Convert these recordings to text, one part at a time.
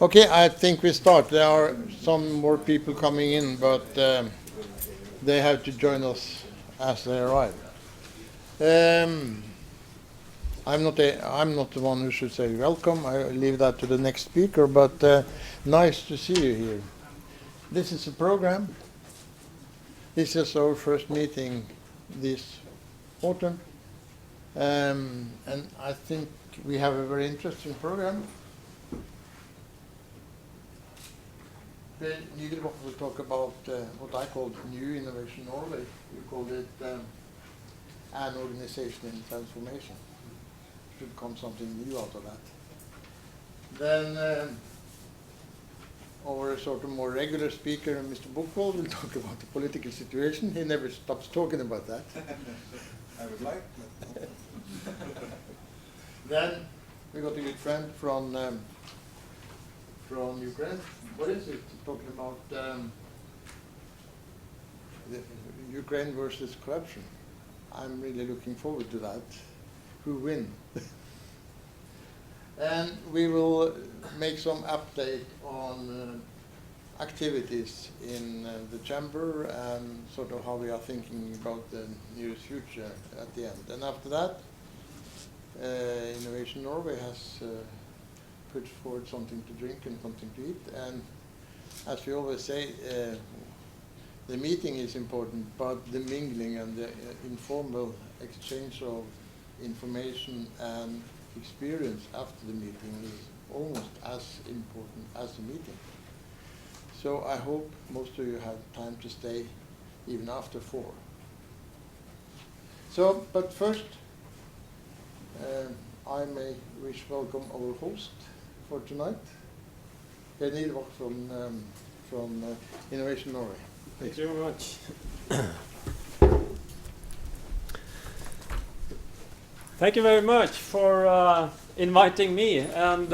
Okay, I think we start. There are some more people coming in, but they have to join us as they arrive. I'm not the one who should say welcome. I leave that to the next speaker, but nice to see you here. This is a program. This is our first meeting this autumn. And I think we have a very interesting program. Niederbach will talk about what I call New Innovation Norway. We called it an organization in transformation. Should come something new out of that. Then our sort of more regular speaker, Mr. Bukkvoll, will talk about the political situation. He never stops talking about that. I would like to. Then we got a good friend from Ukraine. What is it? Talking about the Ukraine versus corruption. I'm really looking forward to that. Who win? And we will make some update on activities in the chamber and sort of how we are thinking about the near future at the end. And after that, Innovation Norway has put forward something to drink and something to eat. And as we always say, the meeting is important, but the mingling and the informal exchange of information and experience after the meeting is almost as important as the meeting. So I hope most of you have time to stay even after 4. So, but first, I may wish welcome our host for tonight, Niederbach from Innovation Norway. Thank you very much. Thank you very much for inviting me and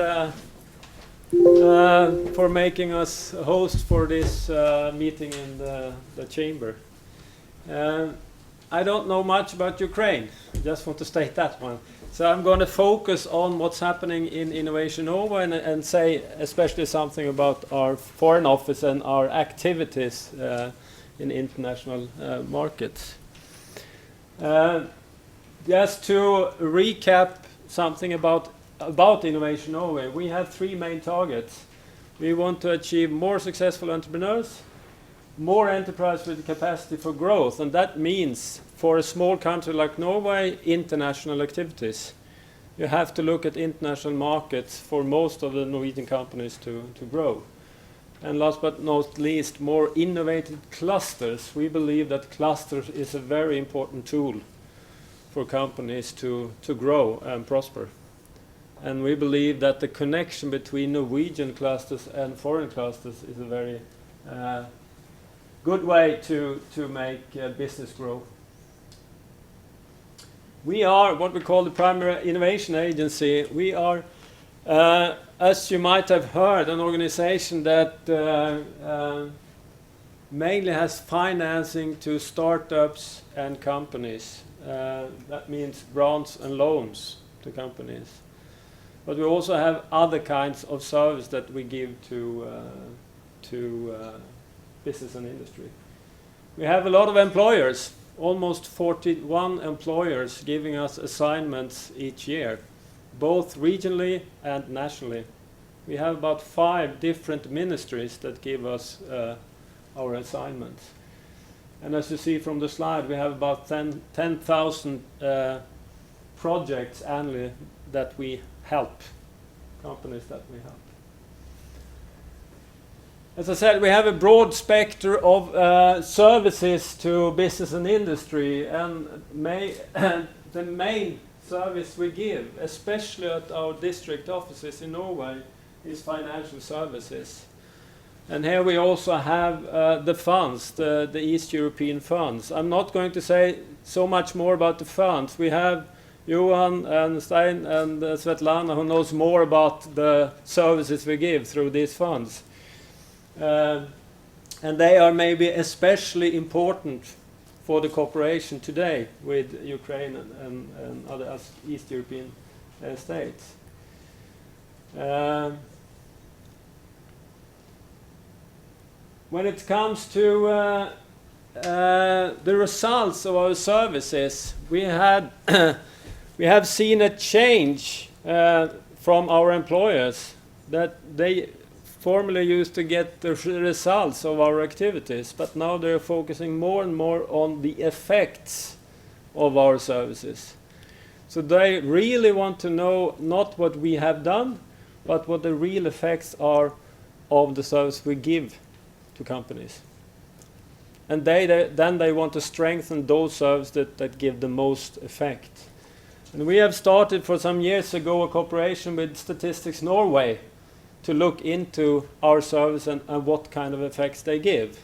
for making us a host for this meeting in the chamber. I don't know much about Ukraine, just want to state that one. So I'm going to focus on what's happening in Innovation Norway and say especially something about our foreign office and our activities in international markets. Just to recap something about Innovation Norway, we have 3 main targets. We want to achieve more successful entrepreneurs, more enterprise with capacity for growth, and that means for a small country like Norway, international activities. You have to look at international markets for most of the Norwegian companies to grow. And last but not least, more innovative clusters. We believe that clusters is a very important tool for companies to grow and prosper. And we believe that the connection between Norwegian clusters and foreign clusters is a very good way to make business grow. We are what we call the primary innovation agency. We are, as you might have heard, an organization that mainly has financing to startups and companies. That means grants and loans to companies. But we also have other kinds of service that we give to business and industry. We have a lot of employers, almost 41 employers giving us assignments each year, both regionally and nationally. We have about 5 different ministries that give us our assignments. And as you see from the slide, we have about 10,000 projects annually that we help, companies that we help. As I said, we have a broad spectrum of services to business and industry, and the main service we give, especially at our district offices in Norway, is financial services. And here we also have the funds, the East European funds. I'm not going to say so much more about the funds. We have Johan and Stein and Svetlana who knows more about the services we give through these funds. And they are maybe especially important for the cooperation today with Ukraine and other East European states. when it comes to the results of our services, we have seen a change from our employers, that they formerly used to get the results of our activities, but now they're focusing more and more on the effects of our services. So they really want to know not what we have done, but what the real effects are of the service we give to companies. And then they want to strengthen those services that give the most effect. And we have started for some years ago a cooperation with Statistics Norway to look into our service and what kind of effects they give.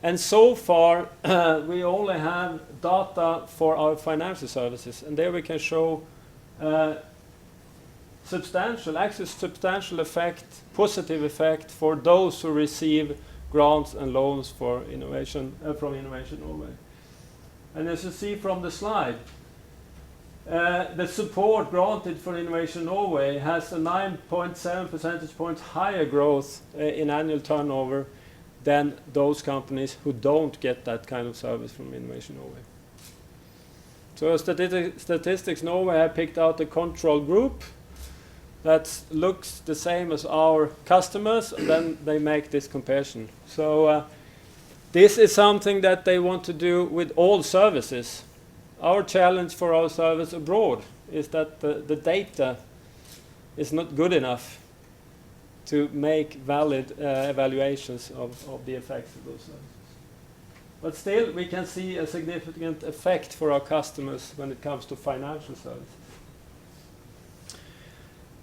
And so far, we only have data for our financial services, and there we can show substantial effect, positive effect for those who receive grants and loans for innovation from Innovation Norway. And as you see from the slide, the support granted for Innovation Norway has a 9.7 percentage points higher growth in annual turnover than those companies who don't get that kind of service from Innovation Norway. So Statistics Norway have picked out a control group that looks the same as our customers, and then they make this comparison. So this is something that they want to do with all services. Our challenge for our service abroad is that the data is not good enough to make valid evaluations of the effects of those services. But still, we can see a significant effect for our customers when it comes to financial services.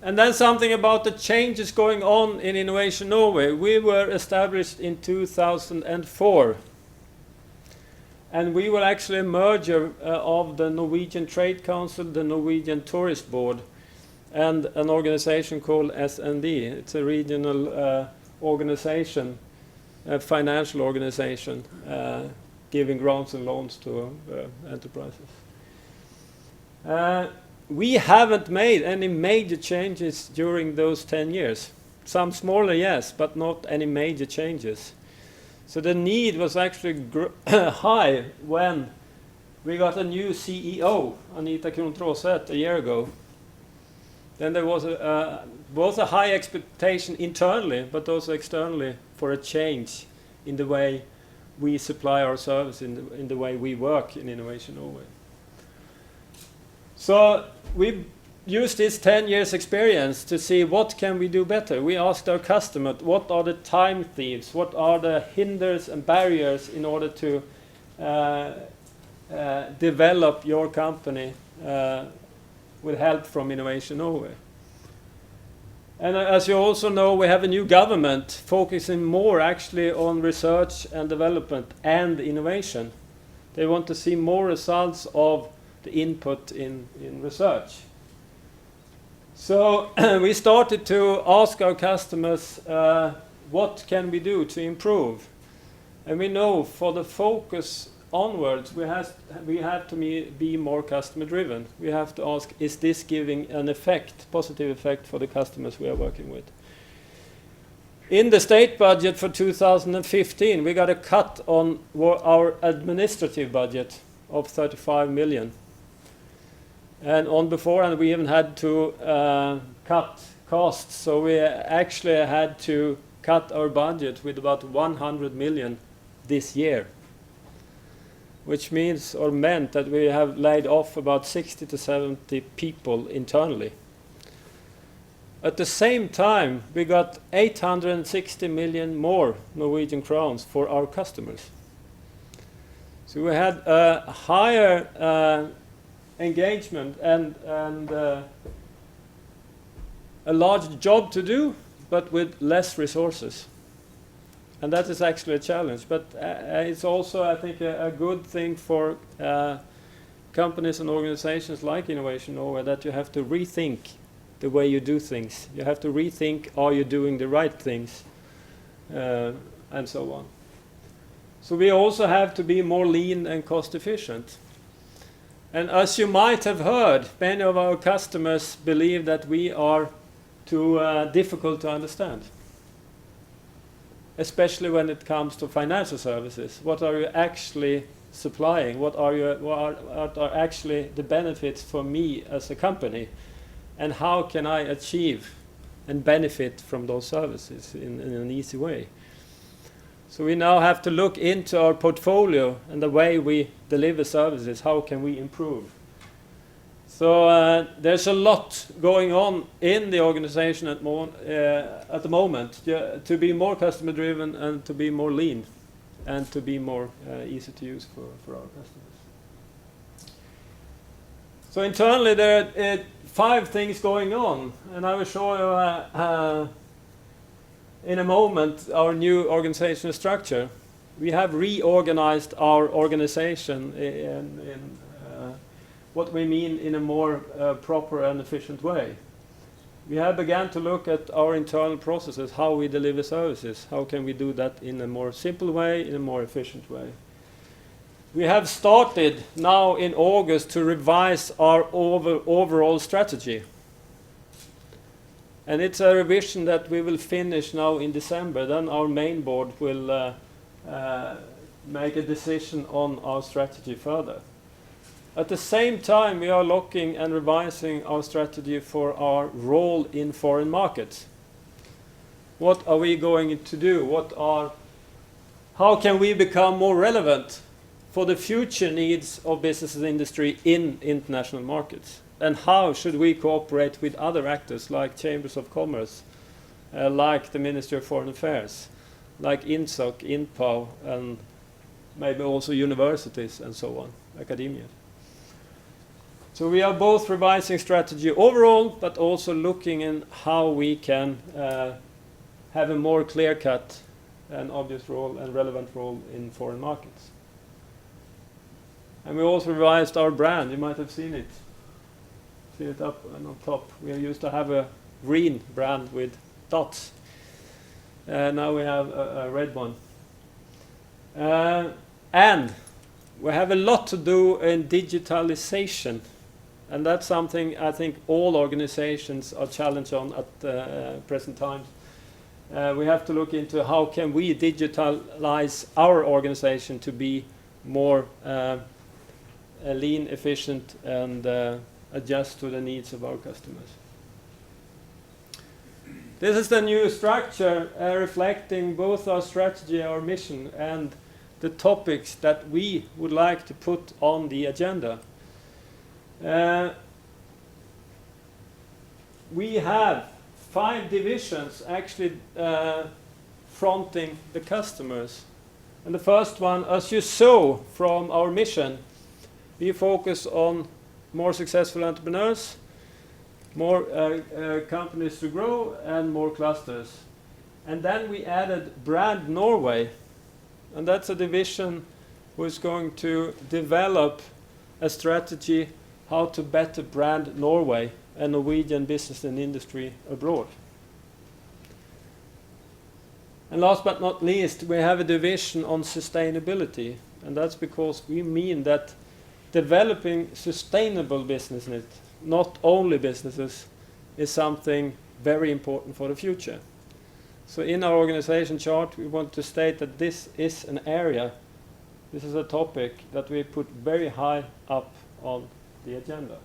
And then something about the changes going on in Innovation Norway. We were established in 2004. And we were actually a merger of the Norwegian Trade Council, the Norwegian Tourist Board, and an organization called SND. It's a regional organization, a financial organization, giving grants and loans to enterprises. We haven't made any major changes during those 10 years. Some smaller, yes, but not any major changes. So the need was actually high when we got a new CEO, Anita Krontroset, a year ago. Then there was both a high expectation internally, but also externally, for a change in the way we supply our service, in the way we work in Innovation Norway. So we used this 10 years experience to see what can we do better. We asked our customer, what are the time thieves, what are the hinders and barriers in order to develop your company with help from Innovation Norway. And as you also know, we have a new government focusing more actually on research and development and innovation. They want to see more results of the input in research. So we started to ask our customers, what can we do to improve? And we know for the focus onwards, we have to be more customer driven. We have to ask, is this giving an effect, positive effect for the customers we are working with? In the state budget for 2015, we got a cut on our administrative budget of 35 million. And on beforehand, we even had to cut costs. So we actually had to cut our budget with about 100 million this year, which means or meant that we have laid off about 60 to 70 people internally. At the same time, we got 860 million more Norwegian crowns for our customers. So we had a higher engagement and a large job to do, but with less resources. And that is actually a challenge, but it's also, I think, a good thing for companies and organizations like Innovation Norway, that you have to rethink the way you do things. You have to rethink, are you doing the right things, and so on. So we also have to be more lean and cost efficient. And as you might have heard, many of our customers believe that we are too difficult to understand. especially when it comes to financial services. What are you actually supplying? What are actually the benefits for me as a company? And how can I achieve and benefit from those services in an easy way? So we now have to look into our portfolio and the way we deliver services. How can we improve? So there's a lot going on in the organization at the moment to be more customer driven and to be more lean and to be more easy to use for our customers. So internally there are 5 things going on, and I will show you in a moment our new organizational structure. We have reorganized our organization in what we mean in a more proper and efficient way. We have begun to look at our internal processes, how we deliver services, how can we do that in a more simple way, in a more efficient way. We have started now in August to revise our overall strategy. And it's a revision that we will finish now in December. Then our main board will make a decision on our strategy further. At the same time, we are looking and revising our strategy for our role in foreign markets. What are we going to do? How can we become more relevant for the future needs of business and industry in international markets? And how should we cooperate with other actors like Chambers of Commerce, like the Ministry of Foreign Affairs, like NUCC, INPAO, and maybe also universities and so on, academia. So we are both revising strategy overall, but also looking in how we can have a more clear-cut and obvious role and relevant role in foreign markets. And we also revised our brand. You might have seen it. See it up and on top. We used to have a green brand with dots. Now we have a red one. And we have a lot to do in digitalization. And that's something I think all organizations are challenged on at present times. We have to look into how can we digitalize our organization to be more lean, efficient, and adjust to the needs of our customers. This is the new structure reflecting both our strategy, our mission, and the topics that we would like to put on the agenda. We have 5 divisions actually fronting the customers. And the first one, as you saw from our mission, we focus on more successful entrepreneurs, more companies to grow, and more clusters. And then we added Brand Norway, and that's a division who is going to develop a strategy how to better brand Norway and Norwegian business and industry abroad. And last but not least, we have a division on sustainability, and that's because we mean that developing sustainable businesses, not only businesses, is something very important for the future. So in our organization chart, we want to state that this is an area, this is a topic that we put very high up on the agenda.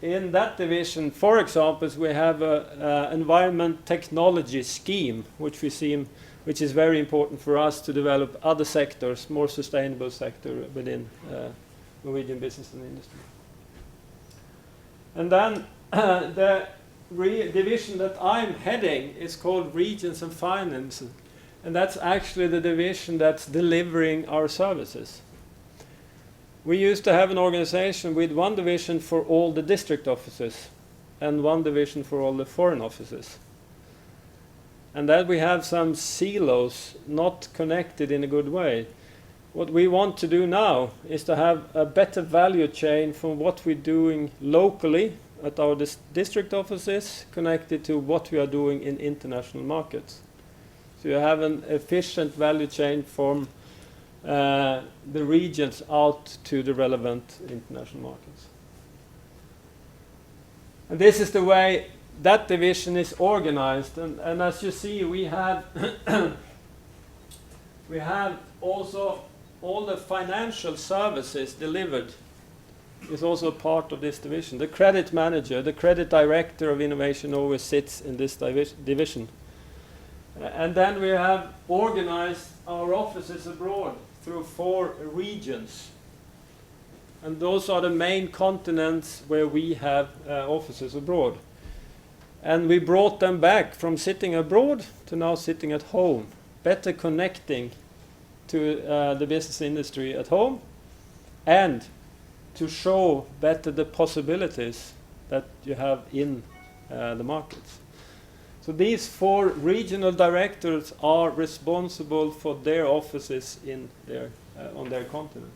In that division, for example, we have an environment technology scheme, which is very important for us to develop other sectors, more sustainable sector within Norwegian business and industry. And then the division that I'm heading is called Regions and Finance, and that's actually the division that's delivering our services. We used to have an organization with one division for all the district offices and one division for all the foreign offices. And then we have some silos not connected in a good way. What we want to do now is to have a better value chain from what we're doing locally at our district offices connected to what we are doing in international markets. So you have an efficient value chain from the regions out to the relevant international markets. And this is the way that division is organized, and as you see, we have we have also all the financial services delivered is also part of this division. The credit manager, the credit director of Innovation always sits in this division. And then we have organized our offices abroad through 4 regions. And those are the main continents where we have offices abroad. And we brought them back from sitting abroad to now sitting at home, better connecting to the business industry at home, and to show better the possibilities that you have in the markets. So these 4 regional directors are responsible for their offices in their on their continent.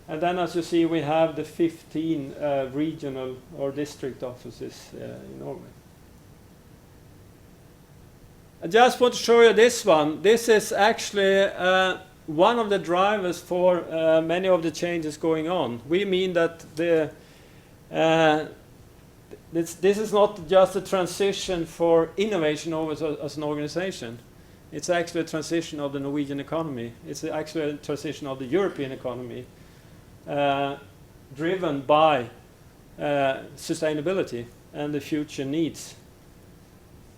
And then, as you see, we have the 15 regional or district offices in Norway. I just want to show you this one. This is actually one of the drivers for many of the changes going on. We mean that this is not just a transition for innovation as an organization. It's actually a transition of the Norwegian economy. It's actually a transition of the European economy, driven by sustainability and the future needs,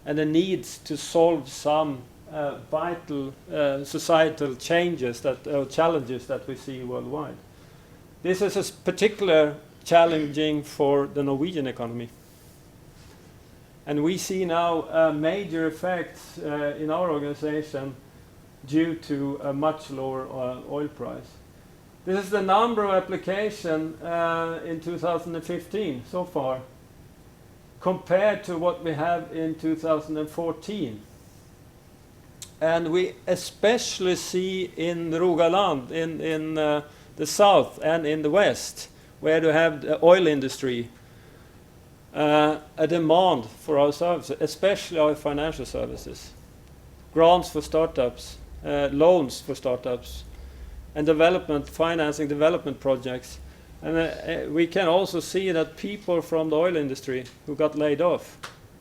and the needs to solve some vital societal changes challenges that we see worldwide. This is particularly challenging for the Norwegian economy. And we see now major effects in our organization due to a much lower oil price. This is the number of applications in 2015 so far, compared to what we have in 2014. And we especially see in Rogaland, in the south and in the west, where you have the oil industry, a demand for our services, especially our financial services. Grants for startups, loans for startups, and financing development projects. And we can also see that people from the oil industry who got laid off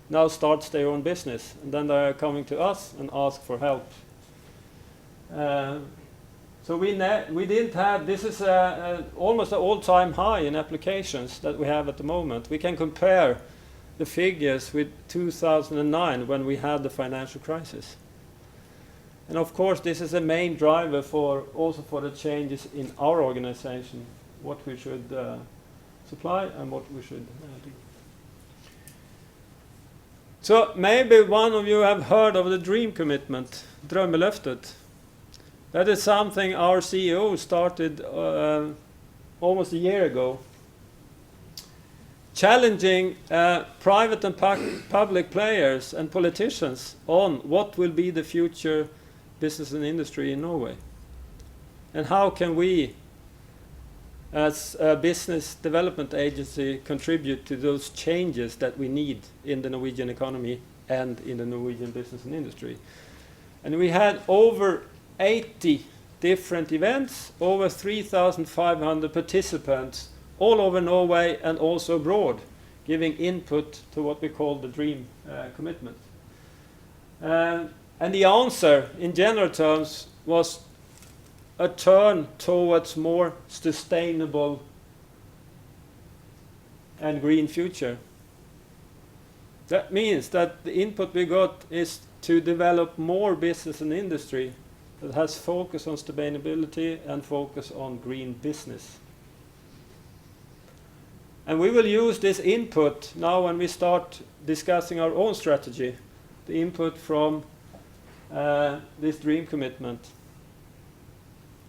now starts their own business, and then they are coming to us and ask for help. So we didn't have, this is almost an all-time high in applications that we have at the moment. We can compare the figures with 2009 when we had the financial crisis. And of course this is a main driver also for the changes in our organization, what we should supply and what we should do. So maybe one of you have heard of the dream commitment, Drømmeløftet. That is something our CEO started almost a year ago, challenging private and public players and politicians on what will be the future business and industry in Norway. And how can we, as a business development agency, contribute to those changes that we need in the Norwegian economy and in the Norwegian business and industry. And we had over 80 different events, over 3,500 participants all over Norway and also abroad, giving input to what we call the dream commitment. And the answer, in general terms, was a turn towards more sustainable and green future. That means that the input we got is to develop more business and industry that has focus on sustainability and focus on green business. And we will use this input now when we start discussing our own strategy, the input from this dream commitment,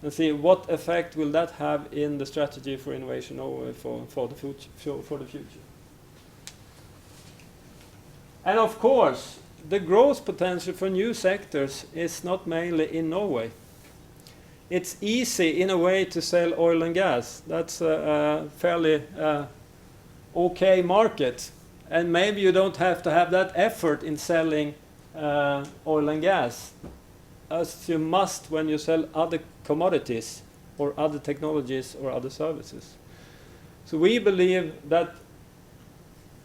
and see what effect will that have in the strategy for innovation for the future. And of course, the growth potential for new sectors is not mainly in Norway. It's easy in a way to sell oil and gas. That's a fairly okay market. And maybe you don't have to have that effort in selling oil and gas, as you must when you sell other commodities or other technologies or other services. So we believe that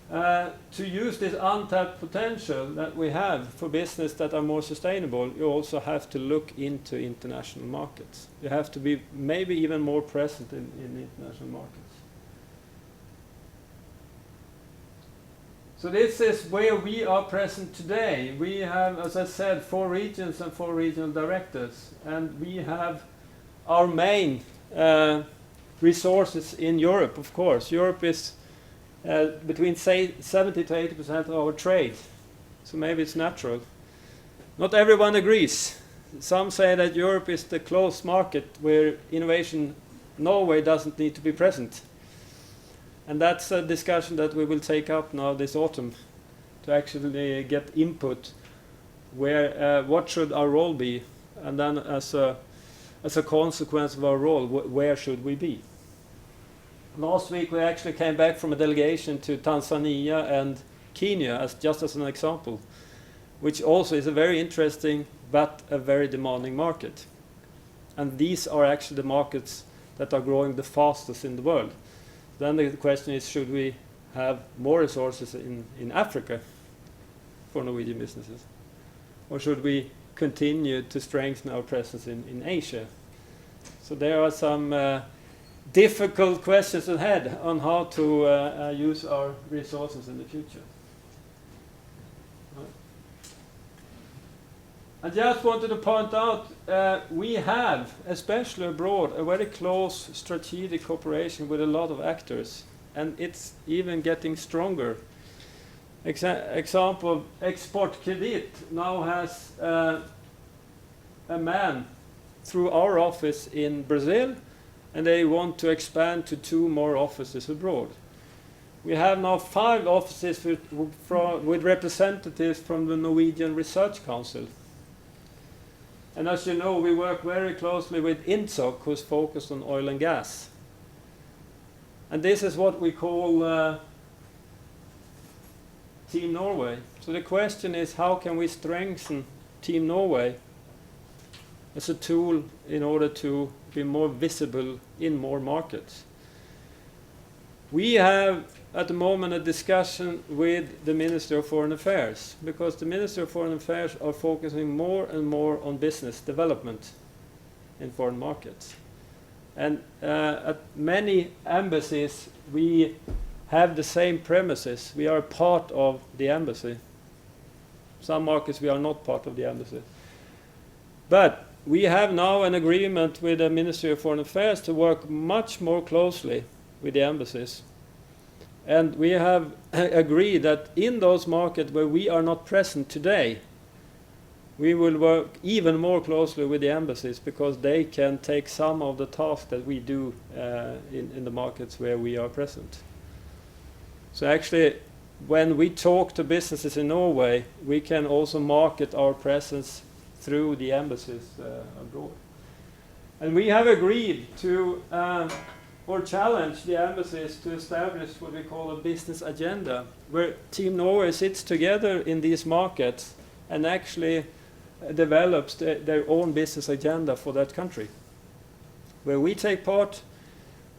to use this untapped potential that we have for business that are more sustainable, you also have to look into international markets. You have to be maybe even more present in international markets. So this is where we are present today. We have, as I said, 4 regions and 4 regional directors, and we have our main resources in Europe, of course. Europe is between 70 to 80% of our trade, so maybe it's natural. Not everyone agrees. Some say that Europe is the closed market where Innovation Norway doesn't need to be present. And that's a discussion that we will take up now this autumn to actually get input where what should our role be, and then as a consequence of our role, where should we be? Last week we actually came back from a delegation to Tanzania and Kenya, just as an example, which also is a very interesting but a very demanding market. And these are actually the markets that are growing the fastest in the world. Then the question is, should we have more resources in Africa for Norwegian businesses? Or should we continue to strengthen our presence in Asia? So there are some difficult questions ahead on how to use our resources in the future. I just wanted to point out we have, especially abroad, a very close strategic cooperation with a lot of actors, and it's even getting stronger. Example, Export Credit now has a man through our office in Brazil, and they want to expand to 2 more offices abroad. We have now 5 offices with representatives from the Norwegian Research Council. And as you know, we work very closely with NUCC, who's focused on oil and gas. And this is what we call Team Norway. So the question is, how can we strengthen Team Norway as a tool in order to be more visible in more markets? We have at the moment a discussion with the Ministry of Foreign Affairs, because the Ministry of Foreign Affairs are focusing more and more on business development in foreign markets. And at many embassies we have the same premises. We are part of the embassy. Some markets we are not part of the embassy. But we have now an agreement with the Ministry of Foreign Affairs to work much more closely with the embassies. And we have agreed that in those markets where we are not present today, we will work even more closely with the embassies, because they can take some of the tasks that we do in the markets where we are present. So actually, when we talk to businesses in Norway, we can also market our presence through the embassies abroad. And we have agreed to or challenge the embassies to establish what we call a business agenda, where Team Norway sits together in these markets and actually develops their own business agenda for that country, where we take part,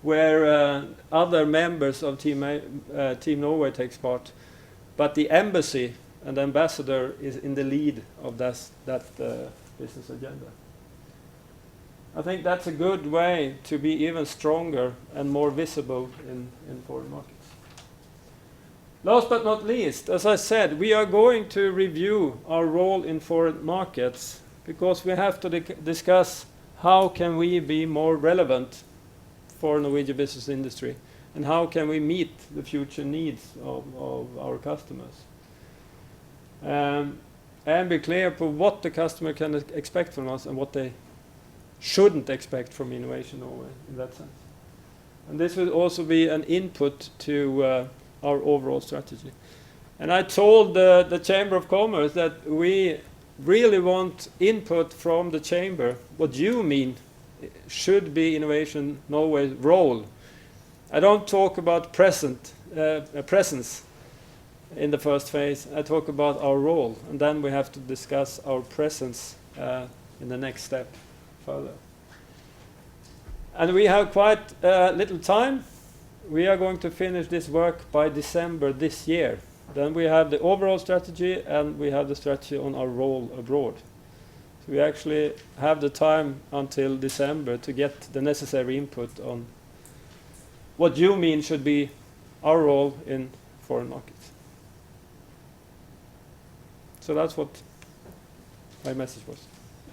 where other members of Team Norway takes part, but the embassy and the ambassador is in the lead of that business agenda. I think that's a good way to be even stronger and more visible in foreign markets. Last but not least, as I said, we are going to review our role in foreign markets, because we have to discuss how can we be more relevant for Norwegian business industry, and how can we meet the future needs of our customers. And be clear for what the customer can expect from us and what they shouldn't expect from Innovation Norway in that sense. And this will also be an input to our overall strategy. And I told the Chamber of Commerce that we really want input from the Chamber. What you mean should be Innovation Norway's role. I don't talk about presence in the first phase. I talk about our role, and then we have to discuss our presence in the next step further. And we have quite little time. we are going to finish this work by December this year. Then we have the overall strategy and we have the strategy on our role abroad. So we actually have the time until December to get the necessary input on what you mean should be our role in foreign markets. So that's what my message was.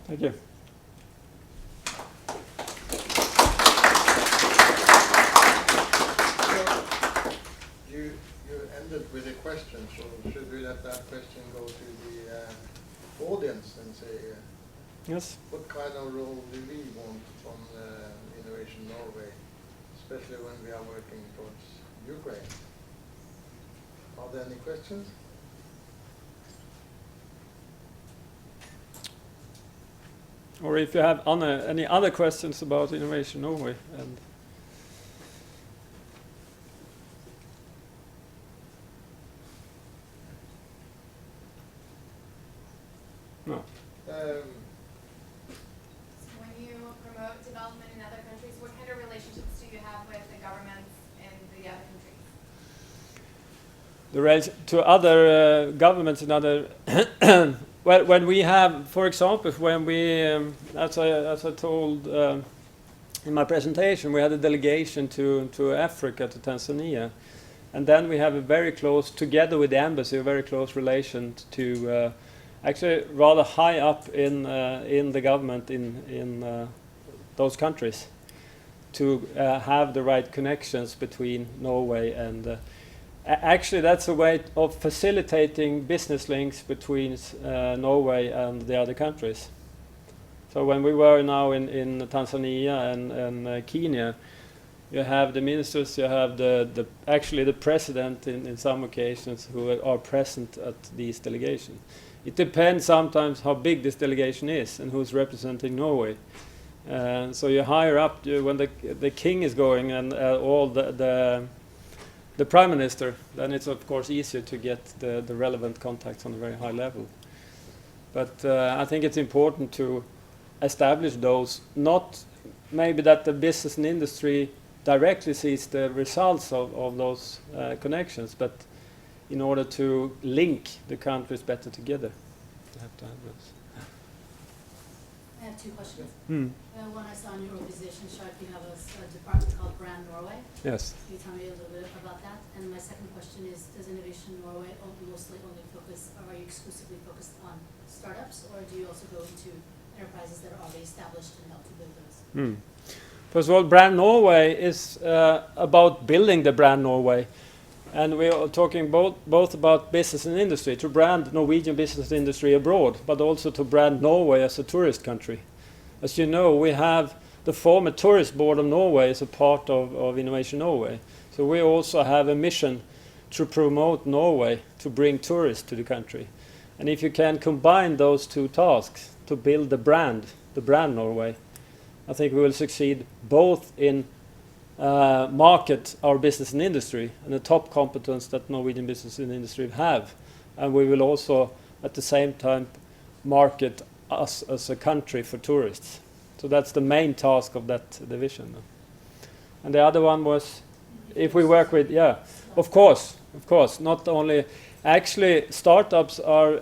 Thank you. You ended with a question, so should we let that question go to the audience and say, Yes. what kind of role do we want from Innovation Norway, especially when we are working towards Ukraine? Are there any questions? Or if you have any other questions about Innovation Norway. And no. When you promote development in other countries, what kind of relationships do you have with the governments in the other countries? To other governments in other well, when we have, for example, when we, as I told in my presentation, we had a delegation to Africa, to Tanzania, and then we have a very close, together with the embassy, a very close relation to actually rather high up in the government in those countries, to have the right connections between Norway and actually, that's a way of facilitating business links between Norway and the other countries. So when we were now in Tanzania and Kenya, you have the ministers, you have actually the president in some occasions who are present at these delegations. It depends sometimes how big this delegation is and who's representing Norway. So you hire up when the king is going and all the prime minister, then it's of course easier to get the relevant contacts on a very high level. But I think it's important to establish those, not maybe that the business and industry directly sees the results of those connections, but in order to link the countries better together, you have to have those. I have two questions. Hmm. One, I saw on your organization chart you have a department called Brand Norway. Yes. Can you tell me a little bit about that? And my second question is, does Innovation Norway mostly only focus, or are you exclusively focused on startups, or do you also go into enterprises that are already established and help to build those? First of all, Brand Norway is about building the brand Norway. And we are talking both about business and industry, to brand Norwegian business industry abroad, but also to brand Norway as a tourist country. As you know, we have the former tourist board of Norway as a part of Innovation Norway. So we also have a mission to promote Norway, to bring tourists to the country. And if you can combine those two tasks to build the brand Norway, I think we will succeed both in market our business and industry and the top competence that Norwegian business and industry have, and we will also at the same time market us as a country for tourists. So that's the main task of that division. And the other one was if we work with, of course, not only, actually startups are,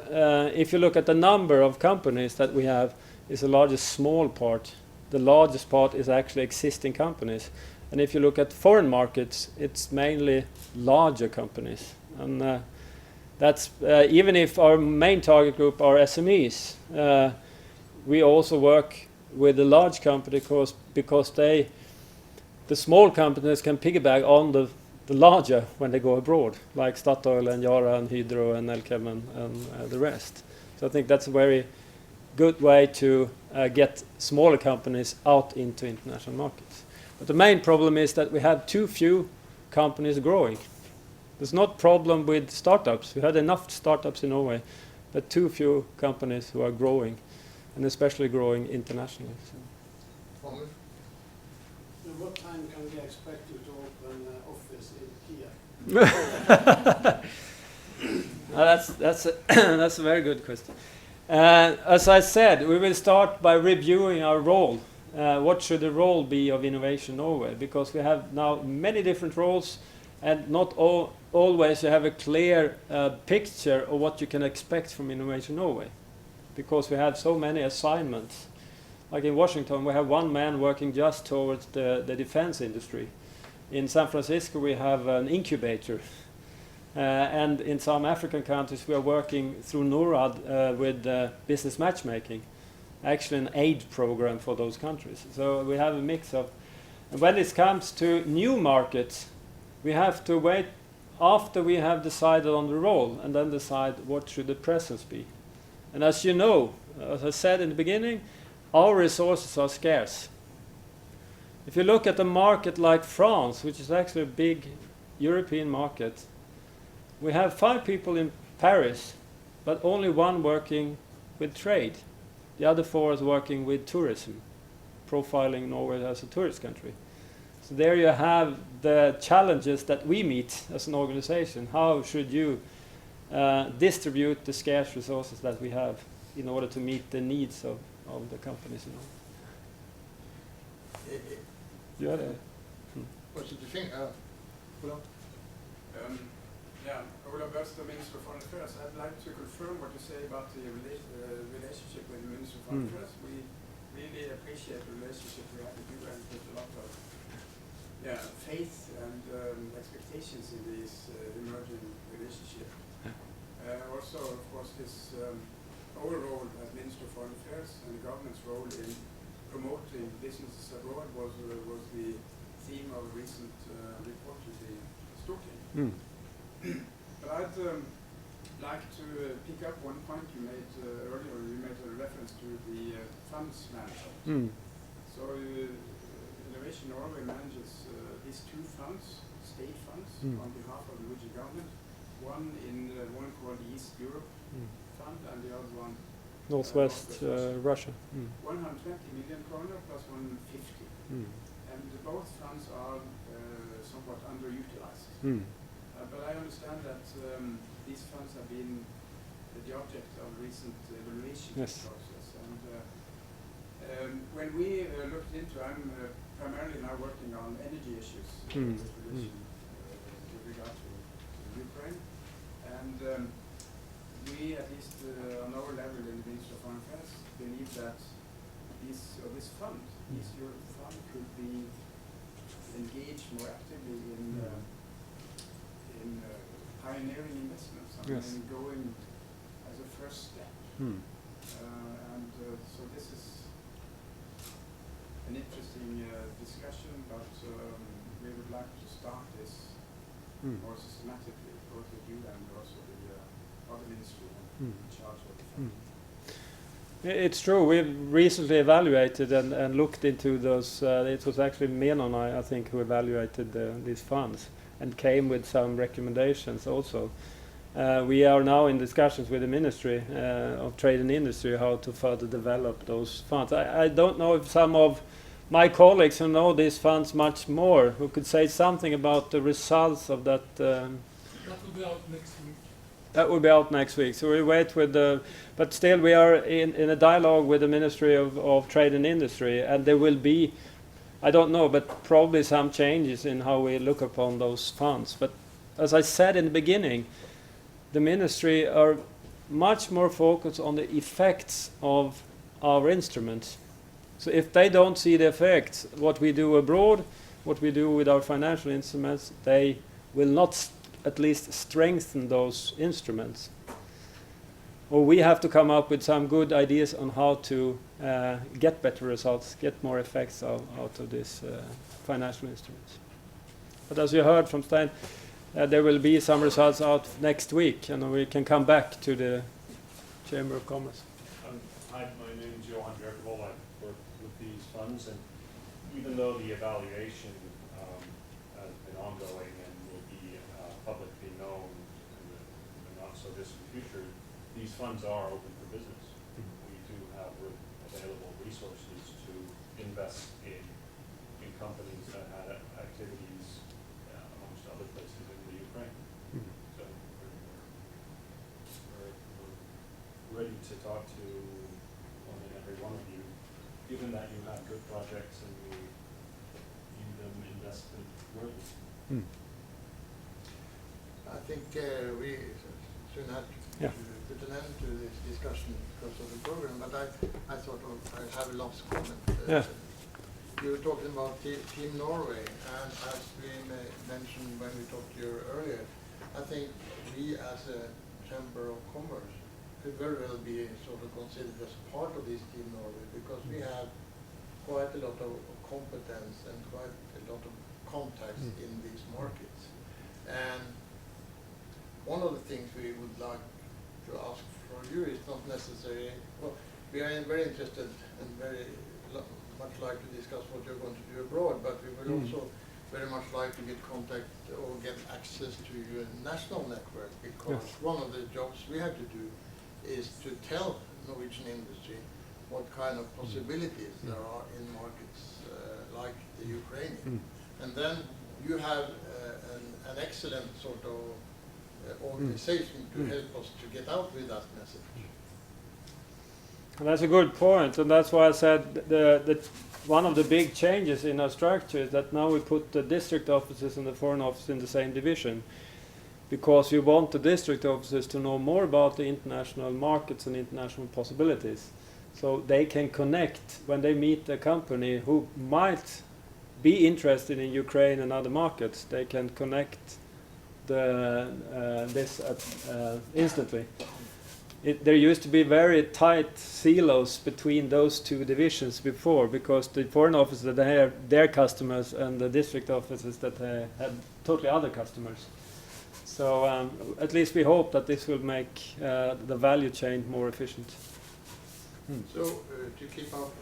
if you look at the number of companies that we have, is the largest small part. The largest part is actually existing companies. And if you look at foreign markets, it's mainly larger companies. And that's even if our main target group are SMEs, we also work with the large company because the small companies can piggyback on the larger when they go abroad, like Statoil and Yara and Hydro and Ekhougen and the rest. So I think that's a very good way to get smaller companies out into international markets. But the main problem is that we have too few companies growing. There's not problem with startups. We had enough startups in Norway, but too few companies who are growing, and especially growing internationally. So. At what time can we expect you to open an office in Kiev? That's a very good question. As I said, we will start by reviewing our role what should the role be of Innovation Norway, because we have now many different roles, and not always you have a clear picture of what you can expect from Innovation Norway, because we have so many assignments. Like in Washington, we have one man working just towards the defense industry. In San Francisco, we have an incubator. And in some African countries, we are working through NORAD with business matchmaking, actually an aid program for those countries. So we have a mix of, and when it comes to new markets, we have to wait after we have decided on the role and then decide what should the presence be. And as you know, as I said in the beginning, our resources are scarce. If you look at a market like France, which is actually a big European market, we have 5 people in Paris, but only 1 working with trade. The other 4 is working with tourism, profiling Norway as a tourist country. So there you have the challenges that we meet as an organization. How should you distribute the scarce resources that we have in order to meet the needs of the companies? You had a What did you think? Ola? Yeah, Ola Bøster, Minister of Foreign Affairs. I'd like to confirm what you say about the relationship with the Minister of Foreign Affairs. We really appreciate the relationship we have with you, and put a lot of faith and expectations in this emerging relationship. Also, of course, this our role as Minister of Foreign Affairs and the government's role in promoting businesses abroad was the theme of a recent report to the Storting. But I'd like to pick up one point you made earlier. You made a reference to the funds management. So Innovation Norway manages these 2 funds, state funds, on behalf of the Norwegian government. One called the East Europe Fund, and the other one Northwest Russia. 120 million kroner plus 150. And both funds are somewhat underutilized. But I understand that these funds have been the object of recent evaluation process. And when we looked into, I'm primarily now working on energy issues with regard to Ukraine. And we, at least on our level in the Ministry of Foreign Affairs, believe that this fund, this Europe Fund, could be engaged more actively in pioneering investments. And going as a first step. So this is an interesting discussion, but we would like to start this more systematically, both with you and also the other ministry in charge of the fund. It's true. We've recently evaluated and looked into those. It was actually Mena and I think, who evaluated these funds and came with some recommendations also. We are now in discussions with the Ministry of Trade and Industry how to further develop those funds. I don't know if some of my colleagues who know these funds much more, who could say something about the results of that. That will be out next week. That will be out next week. So we wait with the, but still we are in a dialogue with the Ministry of Trade and Industry, and there will be, I don't know, but probably some changes in how we look upon those funds. But as I said in the beginning, the ministry are much more focused on the effects of our instruments. So if they don't see the effects, what we do abroad, what we do with our financial instruments, they will not at least strengthen those instruments. Or we have to come up with some good ideas on how to get better results, get more effects out of these financial instruments. But as you heard from Stein, there will be some results out next week, and we can come back to the Chamber of Commerce. Hi, my name is Johan Bukkvoll. I work with these funds, and even though the evaluation has been ongoing and will be publicly known in the not so distant future, these funds are open for business. We do have available resources to invest in companies that had activities amongst other places in the Ukraine. So we're ready to talk to one and every one of you given that you have good projects and you view them investment worthy? I think we soon have Yeah. to put an end to this discussion because of the program, but I thought I have a last comment. Yeah. You were talking about Team Norway, and as we mentioned when we talked to you earlier, I think we as a Chamber of Commerce could very well be sort of considered as part of this Team Norway because we have quite a lot of competence and quite a lot of contacts in these markets. And one of the things we would like to ask from you is not necessarily, well, we are very interested and very much like to discuss what you're going to do abroad, but we would also very much like to get contact or get access to your national network because one of the jobs we have to do is to tell Norwegian industry what kind of possibilities there are in markets like the Ukrainian. And then you have an excellent sort of organization to help us to get out with that message. And that's a good point, and that's why I said that one of the big changes in our structure is that now we put the district offices and the foreign office in the same division, because we want the district offices to know more about the international markets and international possibilities, so they can connect when they meet a company who might be interested in Ukraine and other markets. They can connect this instantly. There used to be very tight silos between those two divisions before, because the foreign offices that they have their customers and the district offices that they had totally other customers. So at least we hope that this will make the value chain more efficient. So to keep up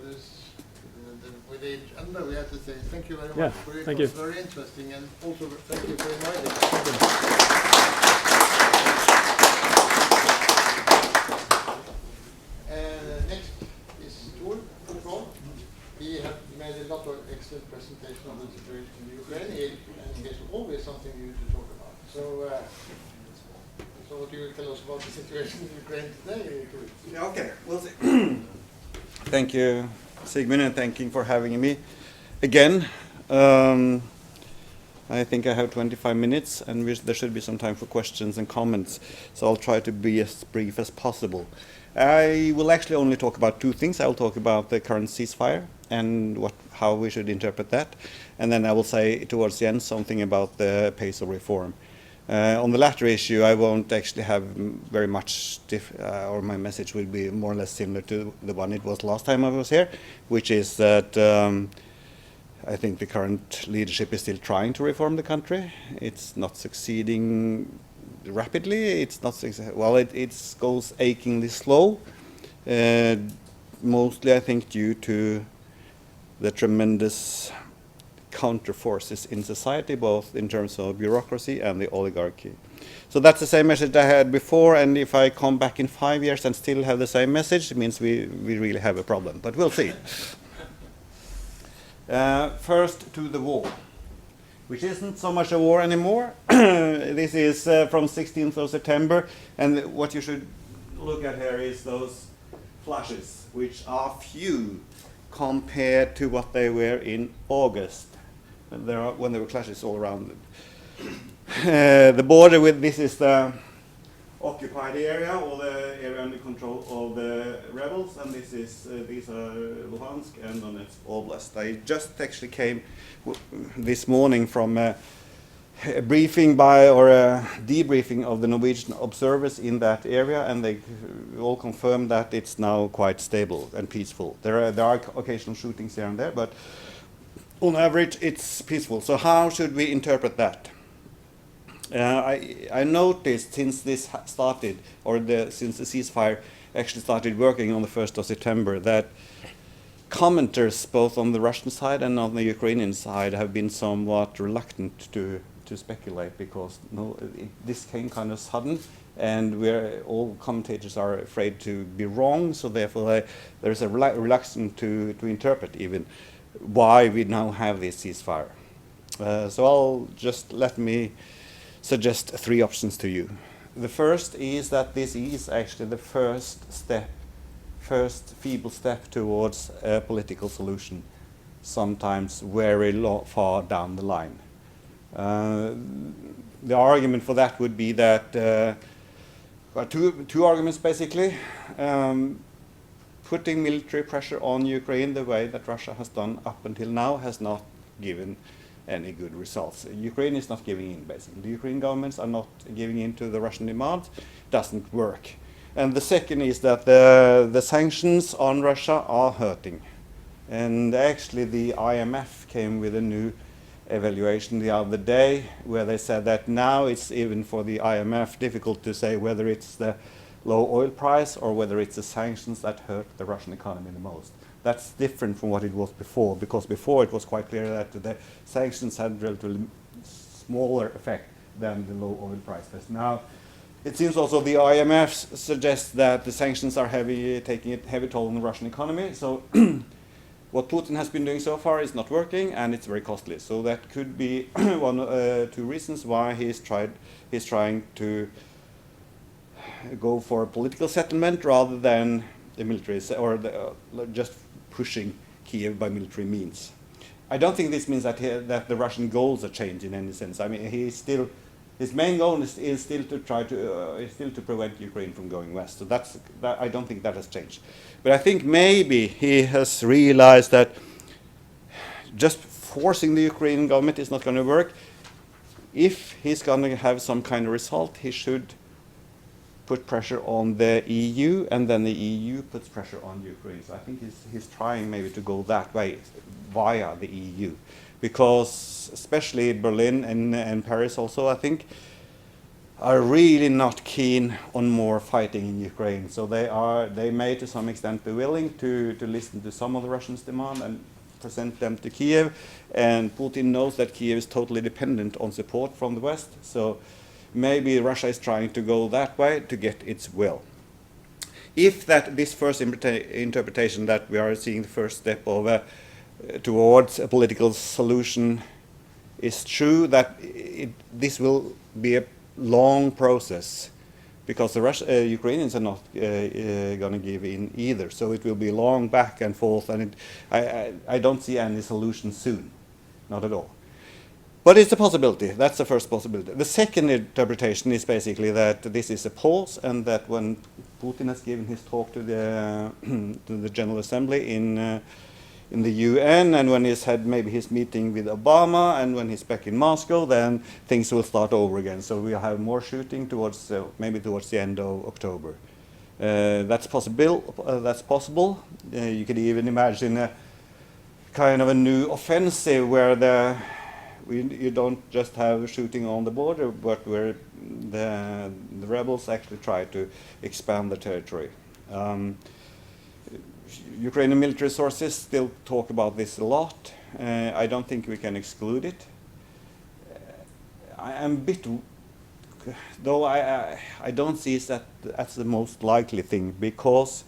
this with the agenda, we have to say thank you very much for it. Thank It was you. very interesting, and also thank you for inviting us. Next is Thor. He have made a lot of excellent presentation on the situation in Ukraine, and he has always something new to talk about. So, so what do you tell us about the situation in Ukraine today, Thor? Yeah, okay, we'll see. Thank you, Sigmund, and thank you for having me again. I think I have 25 minutes, and there should be some time for questions and comments, so I'll try to be as brief as possible. I will actually only talk about two things. I will talk about the current ceasefire and how we should interpret that, and then I will say towards the end something about the pace of reform. On the latter issue, I won't actually have very much, or my message will be more or less similar to the one it was last time I was here, which is that I think the current leadership is still trying to reform the country. It's not succeeding rapidly. It's not well. It goes achingly slow, mostly I think due to the tremendous counter forces in society, both in terms of bureaucracy and the oligarchy. So that's the same message I had before, and if I come back in 5 years and still have the same message, it means we really have a problem, but we'll see. First to the war, which isn't so much a war anymore. This is from 16th of September, and what you should look at here is those flashes, which are few compared to what they were in August, when there were clashes all around them. The border with this is the occupied area, or the area under control of the rebels, and this is these are Luhansk and Donetsk Oblast. I just actually came this morning from a briefing or a debriefing of the Norwegian observers in that area, and they all confirmed that it's now quite stable and peaceful. There are occasional shootings here and there, but on average it's peaceful. So how should we interpret that? I noticed since this started, or since the ceasefire actually started working on the 1st of September, that commenters both on the Russian side and on the Ukrainian side have been somewhat reluctant to speculate, because this came kind of sudden, and all commentators are afraid to be wrong, so therefore there's a reluctance to interpret even why we now have this ceasefire. So let me suggest three options to you. The first is that this is actually the first step first feeble step towards a political solution, sometimes very far down the line. The argument for that would be that two arguments basically. Putting military pressure on Ukraine the way that Russia has done up until now has not given any good results. Ukraine is not giving in, basically. The Ukrainian governments are not giving in to the Russian demands. Doesn't work. And the second is that the sanctions on Russia are hurting. And actually the IMF came with a new evaluation the other day where they said that now it's even for the IMF difficult to say whether it's the low oil price or whether it's the sanctions that hurt the Russian economy the most. That's different from what it was before, because before it was quite clear that the sanctions had relatively smaller effect than the low oil prices. Now, it seems also the IMF suggests that the sanctions are taking a heavy toll on the Russian economy. So what Putin has been doing so far is not working, and it's very costly. So that could be two reasons why he's trying to go for a political settlement rather than the military, or just pushing Kiev by military means. I don't think this means that the Russian goals are changed in any sense. I mean, his main goal is still to prevent Ukraine from going west. So I don't think that has changed. But I think maybe he has realized that just forcing the Ukrainian government is not going to work. If he's going to have some kind of result, he should put pressure on the EU, and then the EU puts pressure on Ukraine. So I think he's trying maybe to go that way via the EU, because especially Berlin and Paris also, I think, are really not keen on more fighting in Ukraine. So they may to some extent be willing to listen to some of the Russians' demand and present them to Kiev. And Putin knows that Kiev is totally dependent on support from the West. So maybe Russia is trying to go that way to get its will. If this first interpretation that we are seeing the first step of towards a political solution is true, that this will be a long process, because the Ukrainians are not going to give in either. So it will be long back and forth, and I don't see any solution soon, not at all. But it's a possibility. That's the first possibility. The second interpretation is basically that this is a pause, and that when Putin has given his talk to the General Assembly in the UN, and when he's had maybe his meeting with Obama, and when he's back in Moscow, then things will start over again. So we'll have more shooting maybe towards the end of October. That's possible. You could even imagine a kind of a new offensive where you don't just have shooting on the border, but where the rebels actually try to expand the territory. Ukrainian military sources still talk about this a lot. I don't think we can exclude it. I am a bit, though I don't see that as the most likely thing, because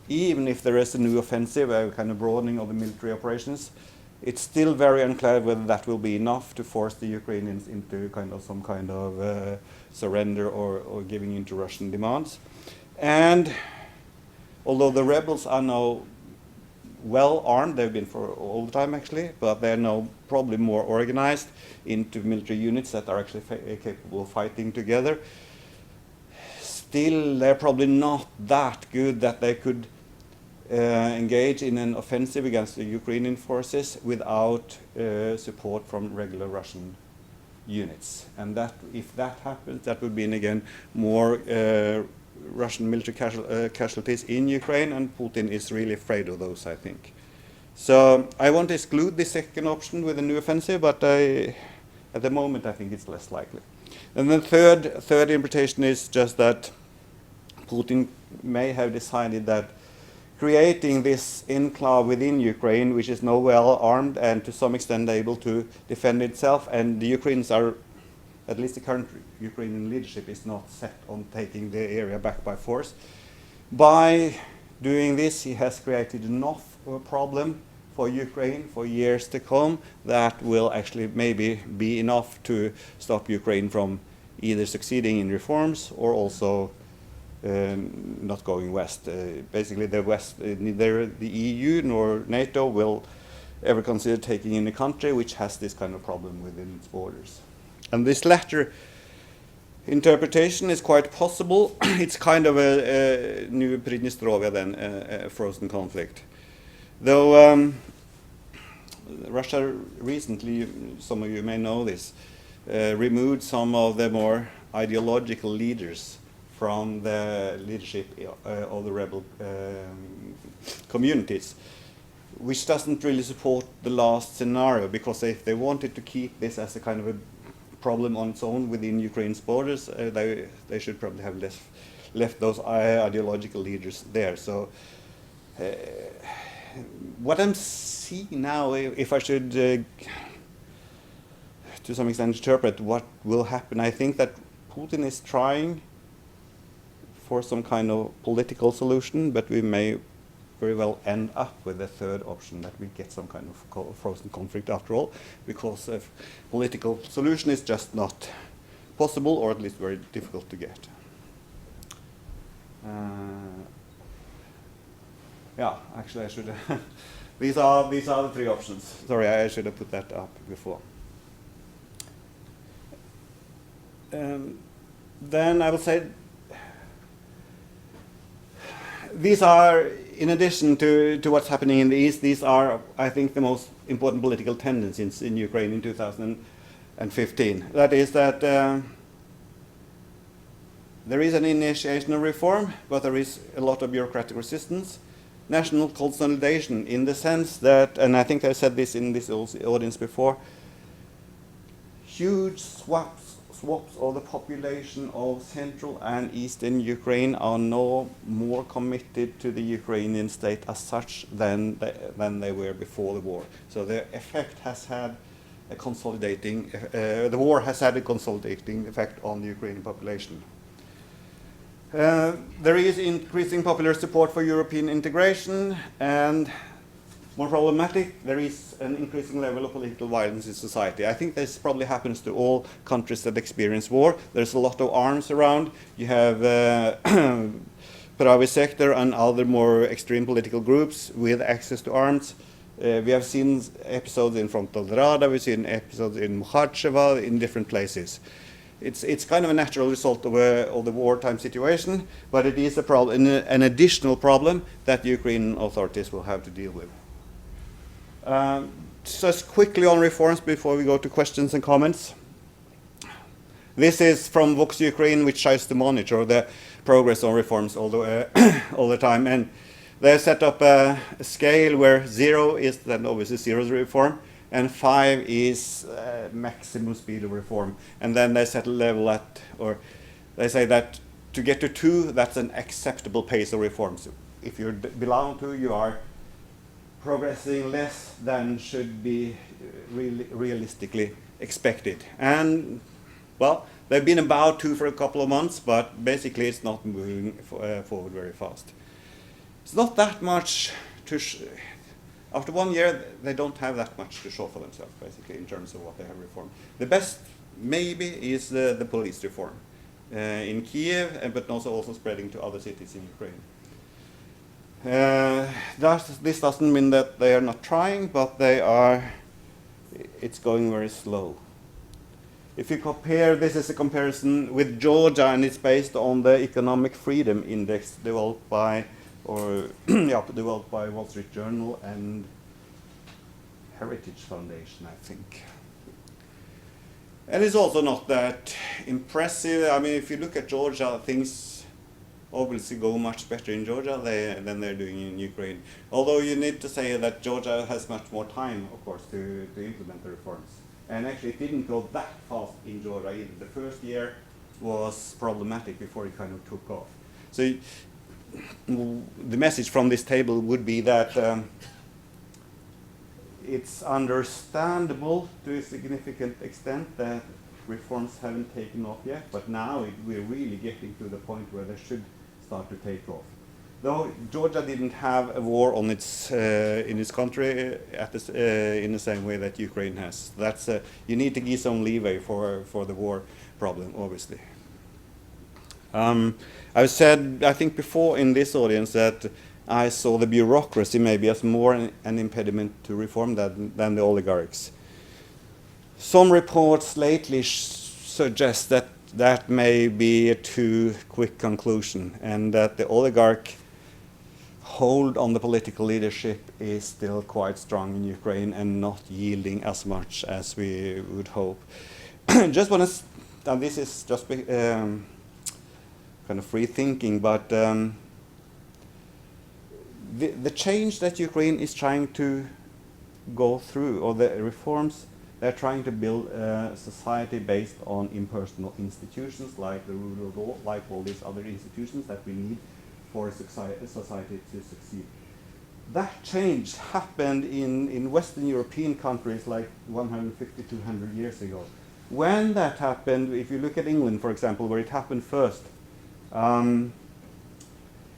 even if there is a new offensive, a kind of broadening of the military operations, it's still very unclear whether that will be enough to force the Ukrainians into some kind of surrender or giving in to Russian demands. And although the rebels are now well armed, they've been for all the time actually, but they're now probably more organized into military units that are actually capable of fighting together. Still, they're probably not that good that they could engage in an offensive against the Ukrainian forces without support from regular Russian units. And that, if that happens, that would mean again more Russian military casualties in Ukraine, and Putin is really afraid of those, I think. So I won't exclude the second option with a new offensive, but at the moment I think it's less likely. And the third interpretation is just that Putin may have decided that creating this enclave within Ukraine, which is now well armed and to some extent able to defend itself, and the Ukrainians are, at least the current Ukrainian leadership is not set on taking the area back by force. By doing this, he has created enough of a problem for Ukraine for years to come that will actually maybe be enough to stop Ukraine from either succeeding in reforms or also not going west. Basically, the West, neither the EU nor NATO will ever consider taking in a country which has this kind of problem within its borders. And this latter interpretation is quite possible. It's kind of a new Pridnestrovia then, a frozen conflict. Though Russia recently, some of you may know this, removed some of the more ideological leaders from the leadership of the rebel communities, which doesn't really support the last scenario, because if they wanted to keep this as a kind of a problem on its own within Ukraine's borders, they should probably have left those ideological leaders there. So what I'm seeing now, if I should to some extent interpret what will happen, I think that Putin is trying for some kind of political solution, but we may very well end up with a third option, that we get some kind of frozen conflict after all, because a political solution is just not possible, or at least very difficult to get. Yeah, actually I should these are the three options. Sorry, I should have put that up before. Then I will say these are, in addition to what's happening in the East, these are, I think, the most important political tendencies in Ukraine in 2015. That is that there is an initiation of reform, but there is a lot of bureaucratic resistance. National consolidation, in the sense that, and I think I said this in this audience before, huge swaths of the population of central and eastern Ukraine are no more committed to the Ukrainian state as such than they were before the war. So the effect has had a consolidating, the war has had a consolidating effect on the Ukrainian population. There is increasing popular support for European integration, and more problematic, there is an increasing level of political violence in society. I think this probably happens to all countries that experience war. There's a lot of arms around. You have private sector and other more extreme political groups with access to arms. We have seen episodes in Frontal Rada, we've seen episodes in Mukhacheva, in different places. It's kind of a natural result of the wartime situation, but it is a problem, an additional problem that the Ukrainian authorities will have to deal with. Just quickly on reforms before we go to questions and comments. This is from Vox Ukraine, which tries to monitor the progress on reforms all the time, and they set up a scale where 0 is then obviously zero reform, and 5 is maximum speed of reform. And then they set a level at, or they say that to get to 2, that's an acceptable pace of reforms. If you belong to, you are progressing less than should be realistically expected. And, well, they've been about 2 for a couple of months, but basically it's not moving forward very fast. It's not that much to after 1 year, they don't have that much to show for themselves, basically, in terms of what they have reformed. The best, maybe, is the police reform in Kiev, but also spreading to other cities in Ukraine. This doesn't mean that they are not trying, but it's going very slow. If you compare, this is a comparison with Georgia, and it's based on the Economic Freedom Index developed by Wall Street Journal and Heritage Foundation, I think. And it's also not that impressive. I mean, if you look at Georgia, things obviously go much better in Georgia than they're doing in Ukraine. Although you need to say that Georgia has much more time, of course, to implement the reforms. And actually it didn't go that fast in Georgia either. The first year was problematic before it kind of took off. So the message from this table would be that it's understandable to a significant extent that reforms haven't taken off yet, but now we're really getting to the point where they should start to take off. Though Georgia didn't have a war on its in its country in the same way that Ukraine has. That's you need to give some leeway for the war problem, obviously. I've said, I think before in this audience, that I saw the bureaucracy maybe as more an impediment to reform than the oligarchs. Some reports lately suggest that that may be a too quick conclusion, and that the oligarch hold on the political leadership is still quite strong in Ukraine and not yielding as much as we would hope. Just want to, and this is just kind of free thinking, but the change that Ukraine is trying to go through, or the reforms, they're trying to build a society based on impersonal institutions like the rule of law, like all these other institutions that we need for a society to succeed. That change happened in Western European countries like 150, 200 years ago. When that happened, if you look at England, for example, where it happened first,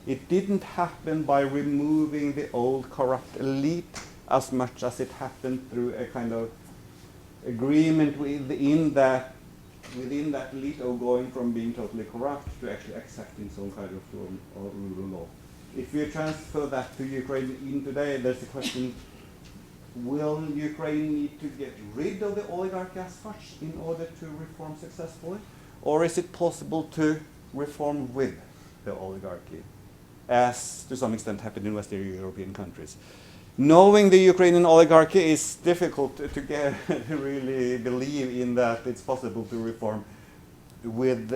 it didn't happen by removing the old corrupt elite as much as it happened through a kind of agreement within that elite of going from being totally corrupt to actually accepting some kind of form of rule of law. If you transfer that to Ukraine in today, there's a question, will Ukraine need to get rid of the oligarchy as such in order to reform successfully? Or is it possible to reform with the oligarchy, as to some extent happened in Western European countries? Knowing the Ukrainian oligarchy is difficult to get really believe in that it's possible to reform with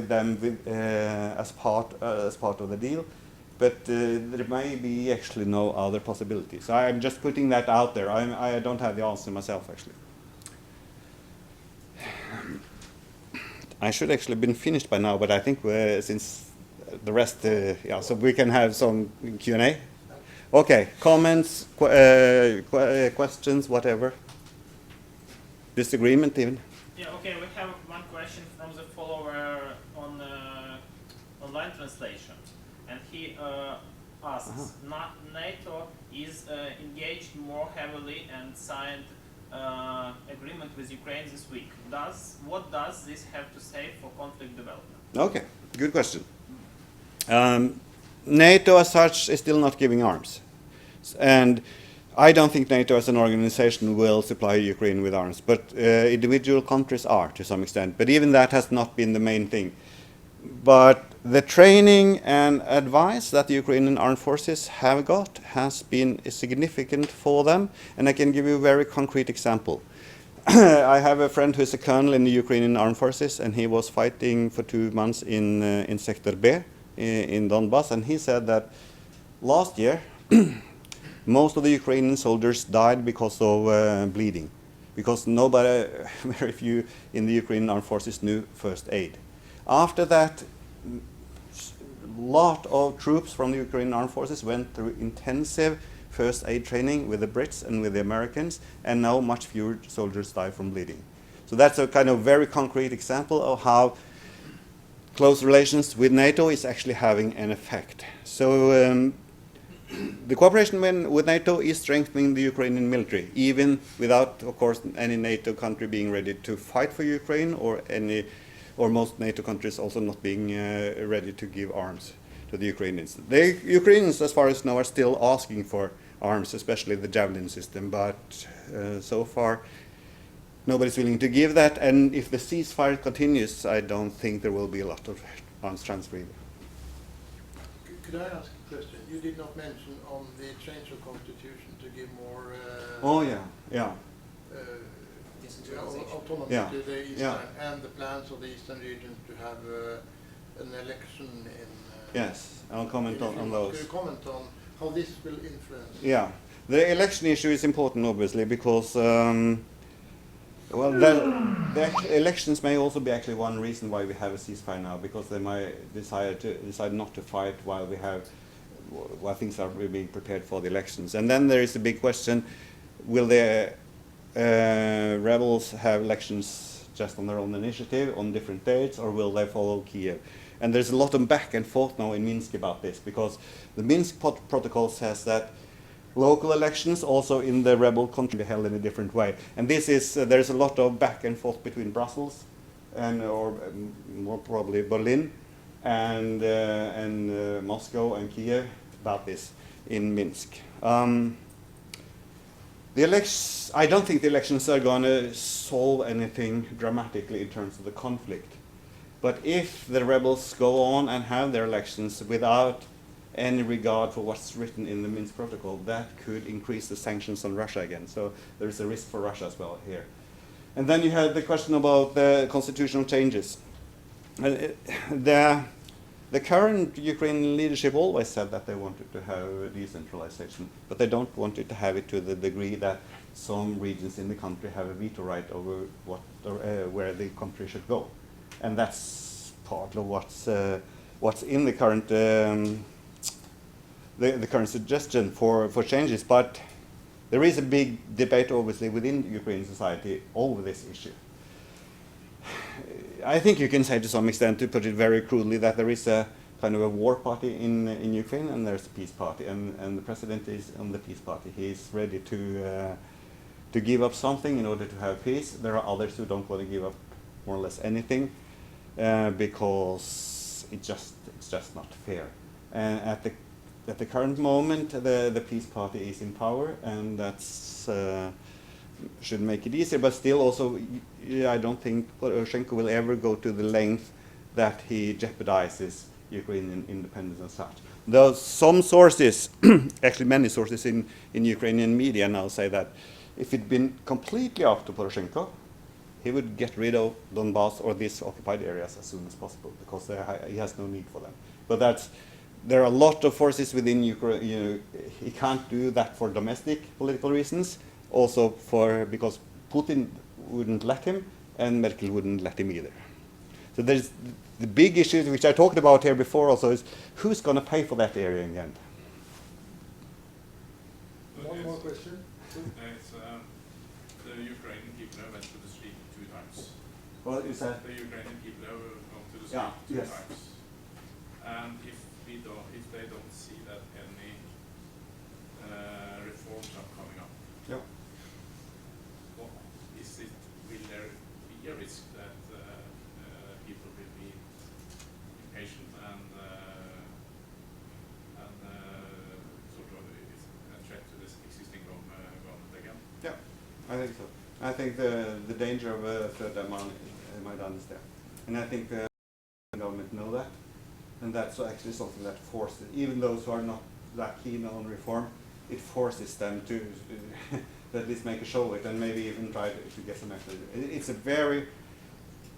them as part of the deal, but there may be actually no other possibilities. So I'm just putting that out there. I don't have the answer myself, actually. I should actually have been finished by now, but I think since the rest, yeah, so we can have some Q&A. Okay, comments, questions, whatever. Disagreement even? Yeah, okay, we have one question from the follower on online translation. And he asks, NATO is engaged more heavily and signed agreement with Ukraine this week. What does this have to say for conflict development? Okay, good question. NATO as such is still not giving arms. And I don't think NATO as an organization will supply Ukraine with arms, but individual countries are to some extent. But even that has not been the main thing. But the training and advice that the Ukrainian armed forces have got has been significant for them. And I can give you a very concrete example. I have a friend who is a colonel in the Ukrainian armed forces, and he was fighting for 2 months in Sector B in Donbass, and he said that last year most of the Ukrainian soldiers died because of bleeding, because very few in the Ukrainian armed forces knew first aid. After that, a lot of troops from the Ukrainian armed forces went through intensive first aid training with the Brits and with the Americans, and now much fewer soldiers die from bleeding. So that's a kind of very concrete example of how close relations with NATO is actually having an effect. So the cooperation with NATO is strengthening the Ukrainian military, even without, of course, any NATO country being ready to fight for Ukraine, or most NATO countries also not being ready to give arms to the Ukrainians. The Ukrainians, as far as I know, are still asking for arms, especially the Javelin system, but so far nobody's willing to give that, and if the ceasefire continues, I don't think there will be a lot of arms transfer either. Could I ask a question? You did not mention on the change of constitution to give more autonomy to the eastern and the plans of the eastern region to have an election in. Yes, I'll comment on those. Could you comment on how this will influence? Yeah, the election issue is important, obviously, because the elections may also be actually one reason why we have a ceasefire now, because they might decide not to fight while things are being prepared for the elections. And then there is a big question: will the rebels have elections just on their own initiative on different dates, or will they follow Kiev? And there's a lot of back and forth now in Minsk about this, because the Minsk protocol says that local elections also in the rebel country be held in a different way. And this is there's a lot of back and forth between Brussels and or more probably Berlin and Moscow and Kiev about this in Minsk. I don't think the elections are going to solve anything dramatically in terms of the conflict. But if the rebels go on and have their elections without any regard for what's written in the Minsk Protocol, that could increase the sanctions on Russia again. So there's a risk for Russia as well here. And then you had the question about the constitutional changes. The current Ukrainian leadership always said that they wanted to have decentralization, but they don't want it to have it to the degree that some regions in the country have a veto right over where the country should go. And that's part of what's in the current the current suggestion for changes. But there is a big debate, obviously, within Ukrainian society over this issue. I think you can say to some extent, to put it very crudely, that there is a kind of a war party in Ukraine and there's a peace party, and the president is on the peace party. He's ready to give up something in order to have peace. There are others who don't want to give up more or less anything because it's just not fair. And at the current moment, the peace party is in power, and that's should make it easier. But still, also, I don't think Marchenko will ever go to the length that he jeopardizes Ukrainian independence and such. Though some sources, actually many sources in Ukrainian media now say that if it'd been completely up to Poroshenko, he would get rid of Donbass or these occupied areas as soon as possible because he has no need for them. But there are a lot of forces within Ukraine. He can't do that for domestic political reasons, also because Putin wouldn't let him and Merkel wouldn't let him either. So there's the big issue, which I talked about here before also, is who's going to pay for that area in the end? One more question. The Ukrainian people went to the street 2 times. What is that? The Ukrainian people have gone to the street Yeah, 2 yes. times. And if they don't see that any reforms are coming up, Yeah. will there be a risk that people will be impatient and sort of is a threat to this existing government again? Yeah, I think so. I think the danger of a third Maidan is there. And I think the government know that. And that's actually something that forces, even those who are not that keen on reform, it forces them to at least make a show of it and maybe even try to get some action. It's a very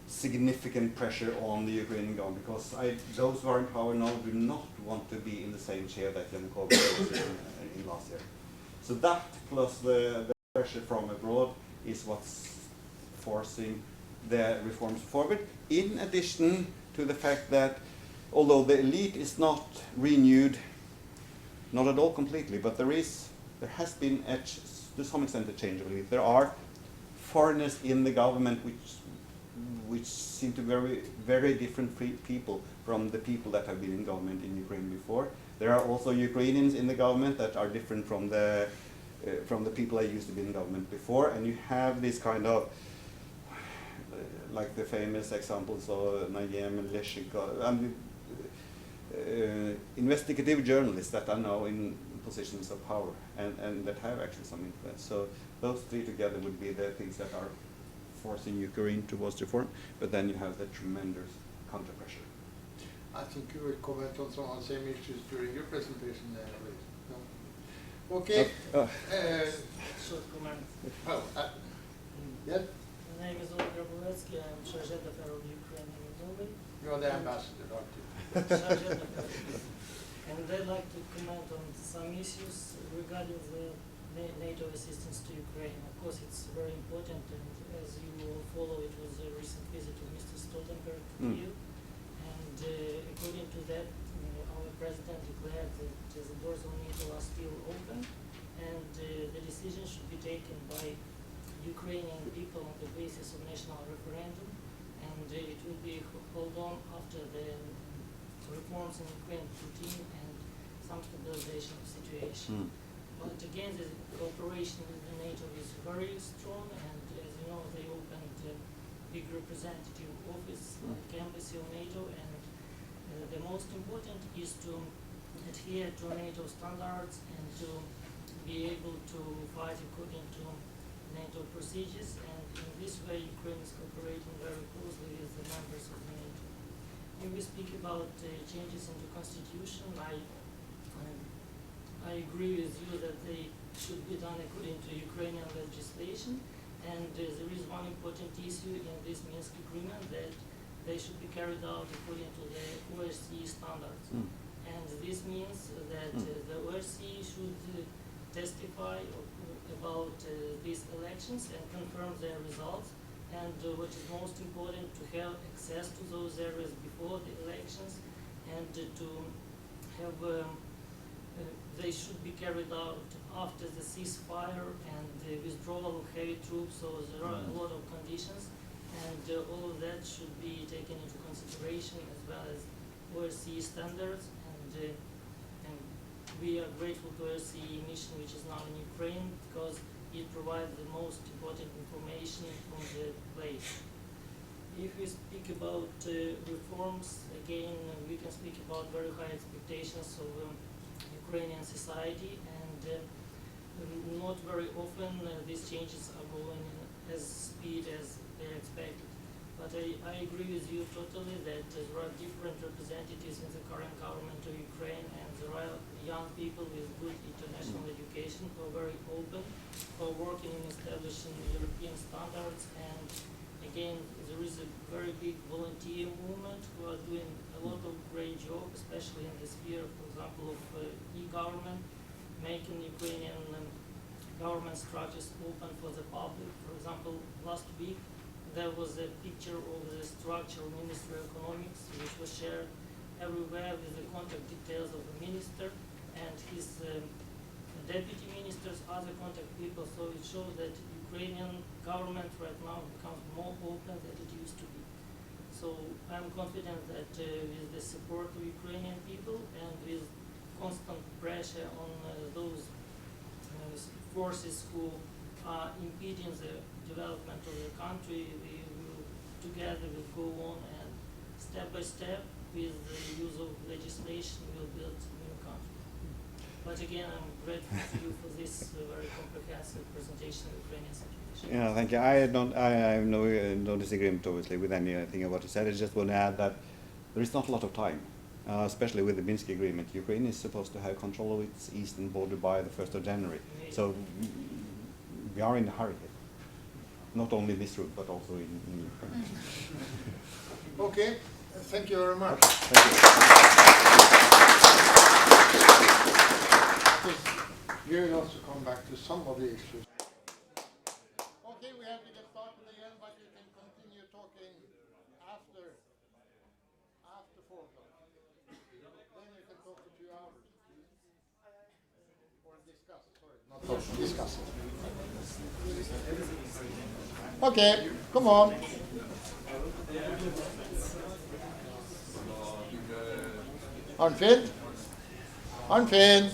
significant pressure on the Ukrainian government because those who are in power now do not want to be in the same chair that Yanukovych was in last year. So that plus the pressure from abroad is what's forcing the reforms forward, in addition to the fact that although the elite is not renewed, not at all completely, but there has been to some extent a change of elite. There are foreigners in the government which seem to be very, very different people from the people that have been in government in Ukraine before. There are also Ukrainians in the government that are different from the people that used to be in government before, and you have this kind of like the famous examples of Nayem and Leshchenko, investigative journalists that are now in positions of power and that have actually some influence. So those three together would be the things that are forcing Ukraine towards reform, but then you have the tremendous counter pressure. I think you will comment on some of the same issues during your presentation there, Louise. No? Okay. Short comment. Yes, My name is Olga Boretsky. I'm Chargé d'Affaires of Ukraine in Norway. you are the ambassador, aren't you? Chargé d'Affaires. And I'd like to comment on some issues regarding the NATO assistance to Ukraine. Of course, it's very important, and as you will follow, it was a recent visit of Mr. Stoltenberg to Kyiv. And according to that, our president declared that the doors of NATO are still open, and the decision should be taken by Ukrainian people on the basis of national referendum, and it will be held on after the reforms in Ukraine routine and some stabilization of situation. But again, the cooperation with the NATO is very strong, and as you know, they opened a big representative office, like embassy of NATO, and The most important is to adhere to NATO standards and to be able to fight according to NATO procedures, and in this way Ukraine is cooperating very closely with the members of NATO. When we speak about changes in the constitution, I agree with you that they should be done according to Ukrainian legislation, and there is one important issue in this Minsk agreement, that they should be carried out according to the OSCE standards. And this means that the OSCE should testify about these elections and confirm their results, and what is most important, to have access to those areas before the elections, and to have they should be carried out after the ceasefire and the withdrawal of heavy troops. So there are a lot of conditions, and all of that should be taken into consideration, as well as OSCE standards. And we are grateful to OSCE mission, which is now in Ukraine, because it provides the most important information from the place. If we speak about reforms, again, we can speak about very high expectations of Ukrainian society, and not very often these changes are going as speed as they're expected. But I agree with you totally that there are different representatives in the current government of Ukraine, and there are young people with good international education who are very open, who are working in establishing European standards. And again, there is a very big volunteer movement who are doing a lot of great job, especially in the sphere, for example, of e-government, making Ukrainian government structures open for the public. For example, last week there was a picture of the structural Ministry of Economics, which was shared everywhere with the contact details of the minister and his deputy ministers, other contact people. So it shows that Ukrainian government right now becomes more open than it used to be. So I'm confident that with the support of Ukrainian people and with constant pressure on those forces who are impeding the development of the country, we will together go on, and step by step, with the use of legislation, we'll build a new country. But again, I'm grateful to you for this very comprehensive presentation of Ukrainian situation. Yeah, thank you. I have no disagreement, obviously, with anything of what you said. I just want to add that there is not a lot of time, especially with the Minsk agreement. Ukraine is supposed to have control of its eastern border by the 1st of January. So we are in a hurry here. Not only this route, but also in Ukraine. Okay, thank you very much. Thank you. You will also come back to some of the issues. Okay, we have to get started again, but you can continue talking after 4 o'clock. Then you can talk for 2 hours. Or discuss, sorry. Not talk, discuss. Okay, come on. Arnfinn? Arnfinn?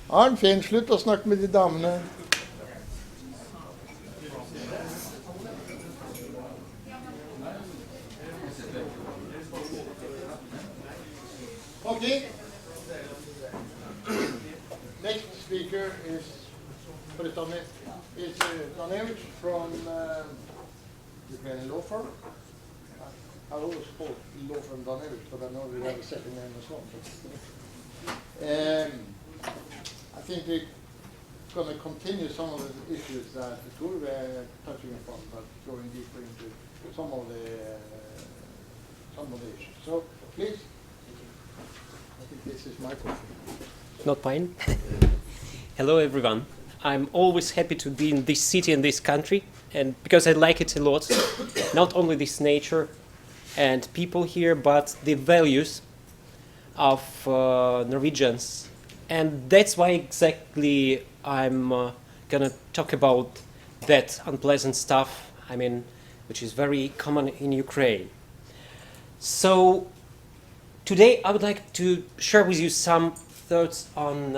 Arnfinn, slutt å snakke med de damene. Okay. Next speaker is Danevych from Ukrainian law firm. I always call law firm Danevych, but I know we have a second name as well. I think we're going to continue some of the issues that Thor were touching upon, but going deeper into some of the issues. So please. I think this is my question. Not mine. Hello everyone. I'm always happy to be in this city and this country, and because I like it a lot. Not only this nature and people here, but the values of Norwegians. And that's why exactly I'm gonna talk about that unpleasant stuff, I mean, which is very common in Ukraine. So today I would like to share with you some thoughts on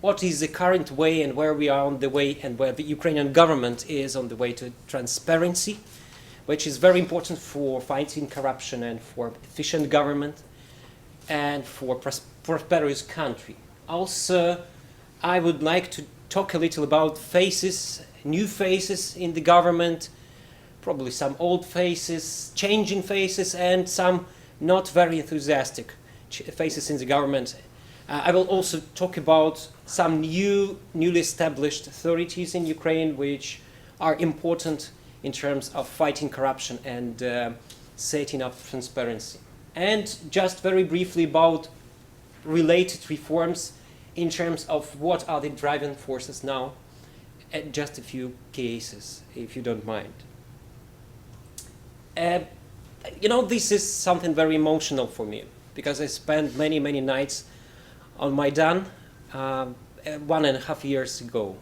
what is the current way and where we are on the way, and where the Ukrainian government is on the way to transparency, which is very important for fighting corruption and for efficient government and for prosperous country. Also, I would like to talk a little about faces, new faces in the government, probably some old faces, changing faces, and some not very enthusiastic faces in the government. I will also talk about some newly established authorities in Ukraine which are important in terms of fighting corruption and setting up transparency. And just very briefly about related reforms in terms of what are the driving forces now, and just a few cases, if you don't mind. You know, this is something very emotional for me, because I spent many, many nights on Maidan 1.5 years ago.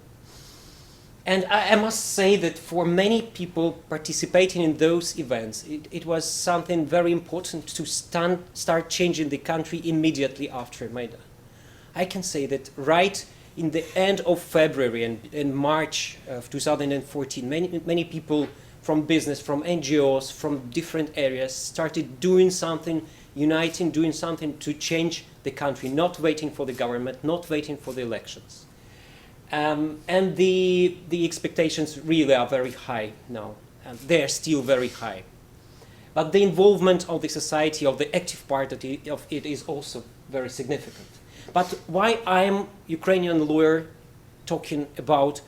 And I must say that for many people participating in those events, it was something very important to start changing the country immediately after Maidan. I can say that right in the end of February and in March of 2014, many people from business, from NGOs, from different areas started doing something, uniting, doing something to change the country, not waiting for the government, not waiting for the elections. And the expectations really are very high now, and they're still very high. But the involvement of the society, of the active part of it is also very significant. But why I'm Ukrainian lawyer talking about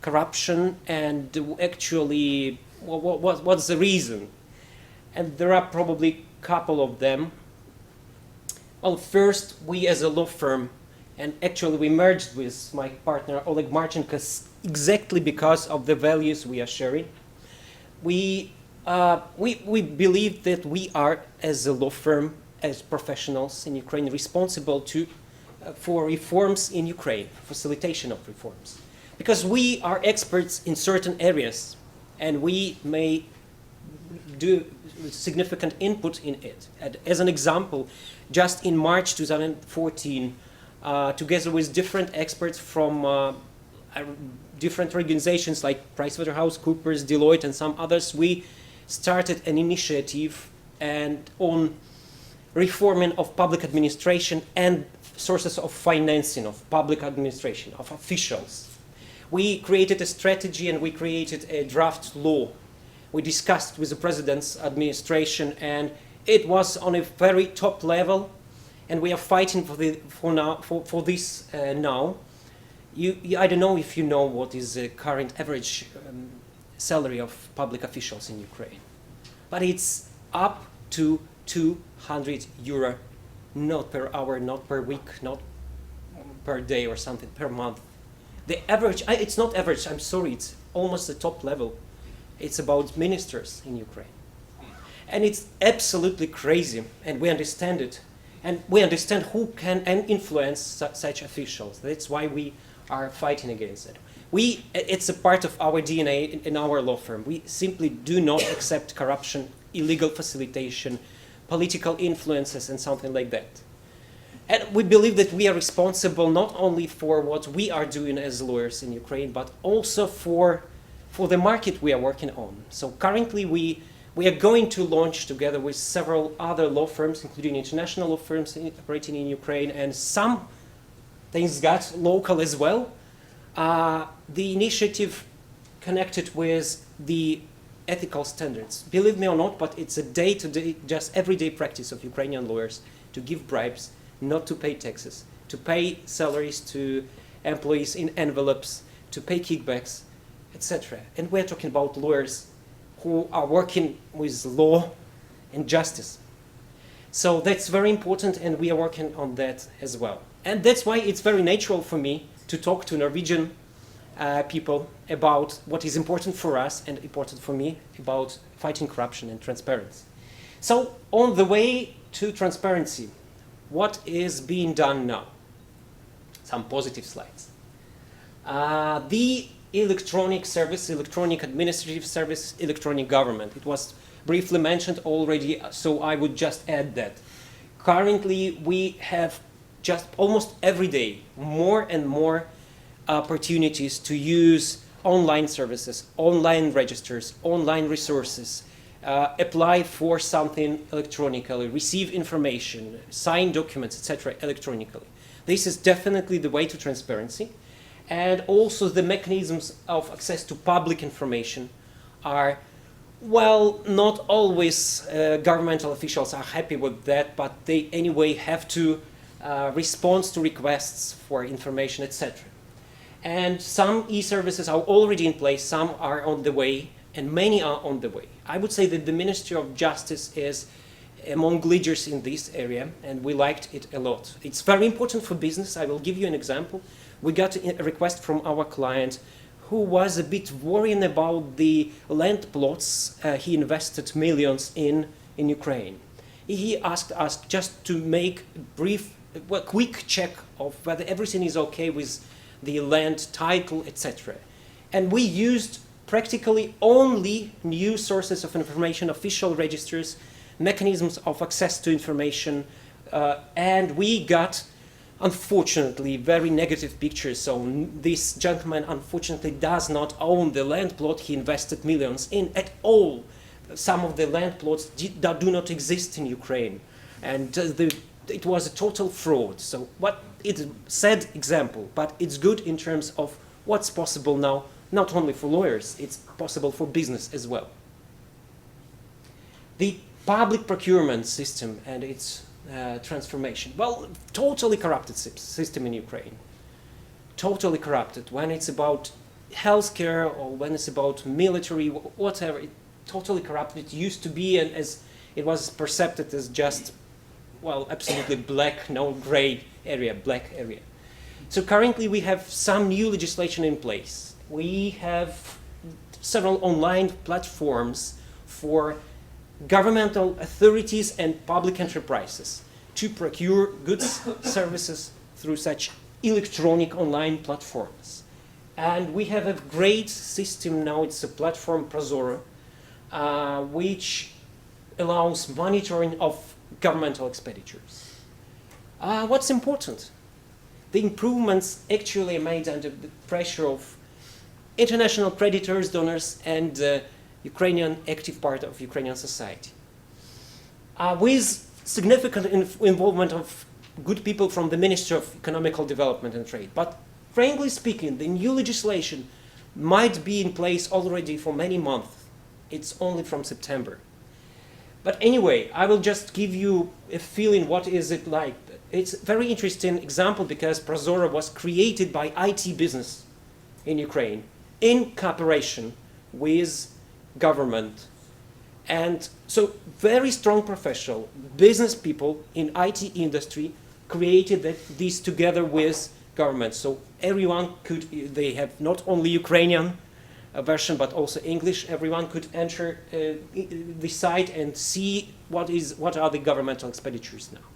corruption and actually what's the reason? And there are probably a couple of them. Well, first, we as a law firm, and actually we merged with my partner Oleg Marchenko exactly because of the values we are sharing. We believe that we are, as a law firm, as professionals in Ukraine, responsible for reforms in Ukraine, facilitation of reforms. Because we are experts in certain areas, and we may do significant input in it. And as an example, just in March 2014, together with different experts from different organizations like PricewaterhouseCoopers, Deloitte, and some others, we started an initiative on reforming of public administration and sources of financing of public administration, of officials. We created a strategy and we created a draft law. We discussed with the president's administration, and it was on a very top level, and we are fighting for this now. I don't know if you know what is the current average salary of public officials in Ukraine, but it's up to 200 euro, not per hour, not per week, not per day or something, per month. The average, it's not average, I'm sorry, it's almost the top level. It's about ministers in Ukraine. And it's absolutely crazy, and we understand it. And we understand who can influence such officials. That's why we are fighting against it. It's a part of our DNA in our law firm. We simply do not accept corruption, illegal facilitation, political influences, and something like that. And we believe that we are responsible not only for what we are doing as lawyers in Ukraine, but also for the market we are working on. So currently we are going to launch together with several other law firms, including international law firms operating in Ukraine, and some things got local as well. The initiative connected with the ethical standards. Believe me or not, but it's a day-to-day, just everyday practice of Ukrainian lawyers to give bribes, not to pay taxes, to pay salaries to employees in envelopes, to pay kickbacks, etc. And we're talking about lawyers who are working with law and justice. So that's very important, and we are working on that as well. And that's why it's very natural for me to talk to Norwegian people about what is important for us and important for me about fighting corruption and transparency. So on the way to transparency, what is being done now? Some positive slides. The electronic service, electronic administrative service, electronic government. It was briefly mentioned already, so I would just add that. Currently, we have just almost every day more and more opportunities to use online services, online registers, online resources, apply for something electronically, receive information, sign documents, etc. electronically. This is definitely the way to transparency. And also the mechanisms of access to public information are, well, not always governmental officials are happy with that, but they anyway have to respond to requests for information, etc. And some e-services are already in place, some are on the way, and many are on the way. I would say that the Ministry of Justice is among leaders in this area, and we liked it a lot. It's very important for business. I will give you an example. We got a request from our client who was a bit worrying about the land plots he invested millions in Ukraine. He asked us just to make a quick check of whether everything is okay with the land title, etc. And we used practically only new sources of information, official registers, mechanisms of access to information, and we got, unfortunately, very negative pictures. So this gentleman, unfortunately, does not own the land plot he invested millions in at all. Some of the land plots do not exist in Ukraine, and it was a total fraud. So what it's a sad example, but it's good in terms of what's possible now, not only for lawyers, it's possible for business as well. The public procurement system and its transformation. Well, totally corrupted system in Ukraine. Totally corrupted. When it's about healthcare or when it's about military, whatever, totally corrupted. It used to be, and as it was perceived as just, well, absolutely black, no gray area, black area. So currently we have some new legislation in place. We have several online platforms for governmental authorities and public enterprises to procure goods, services through such electronic online platforms. And we have a great system now, it's a platform Prozoro, which allows monitoring of governmental expenditures. What's important? The improvements actually made under the pressure of international creditors, donors, and Ukrainian active part of Ukrainian society. With significant involvement of good people from the Ministry of Economical Development and Trade. But frankly speaking, the new legislation might be in place already for many months. It's only from September. But anyway, I will just give you a feeling what is it like. It's a very interesting example because Prozoro was created by IT business in Ukraine in cooperation with government. And so very strong professional business people in IT industry created this together with government. So everyone could, they have not only Ukrainian version but also English. Everyone could enter the site and see what are the governmental expenditures now.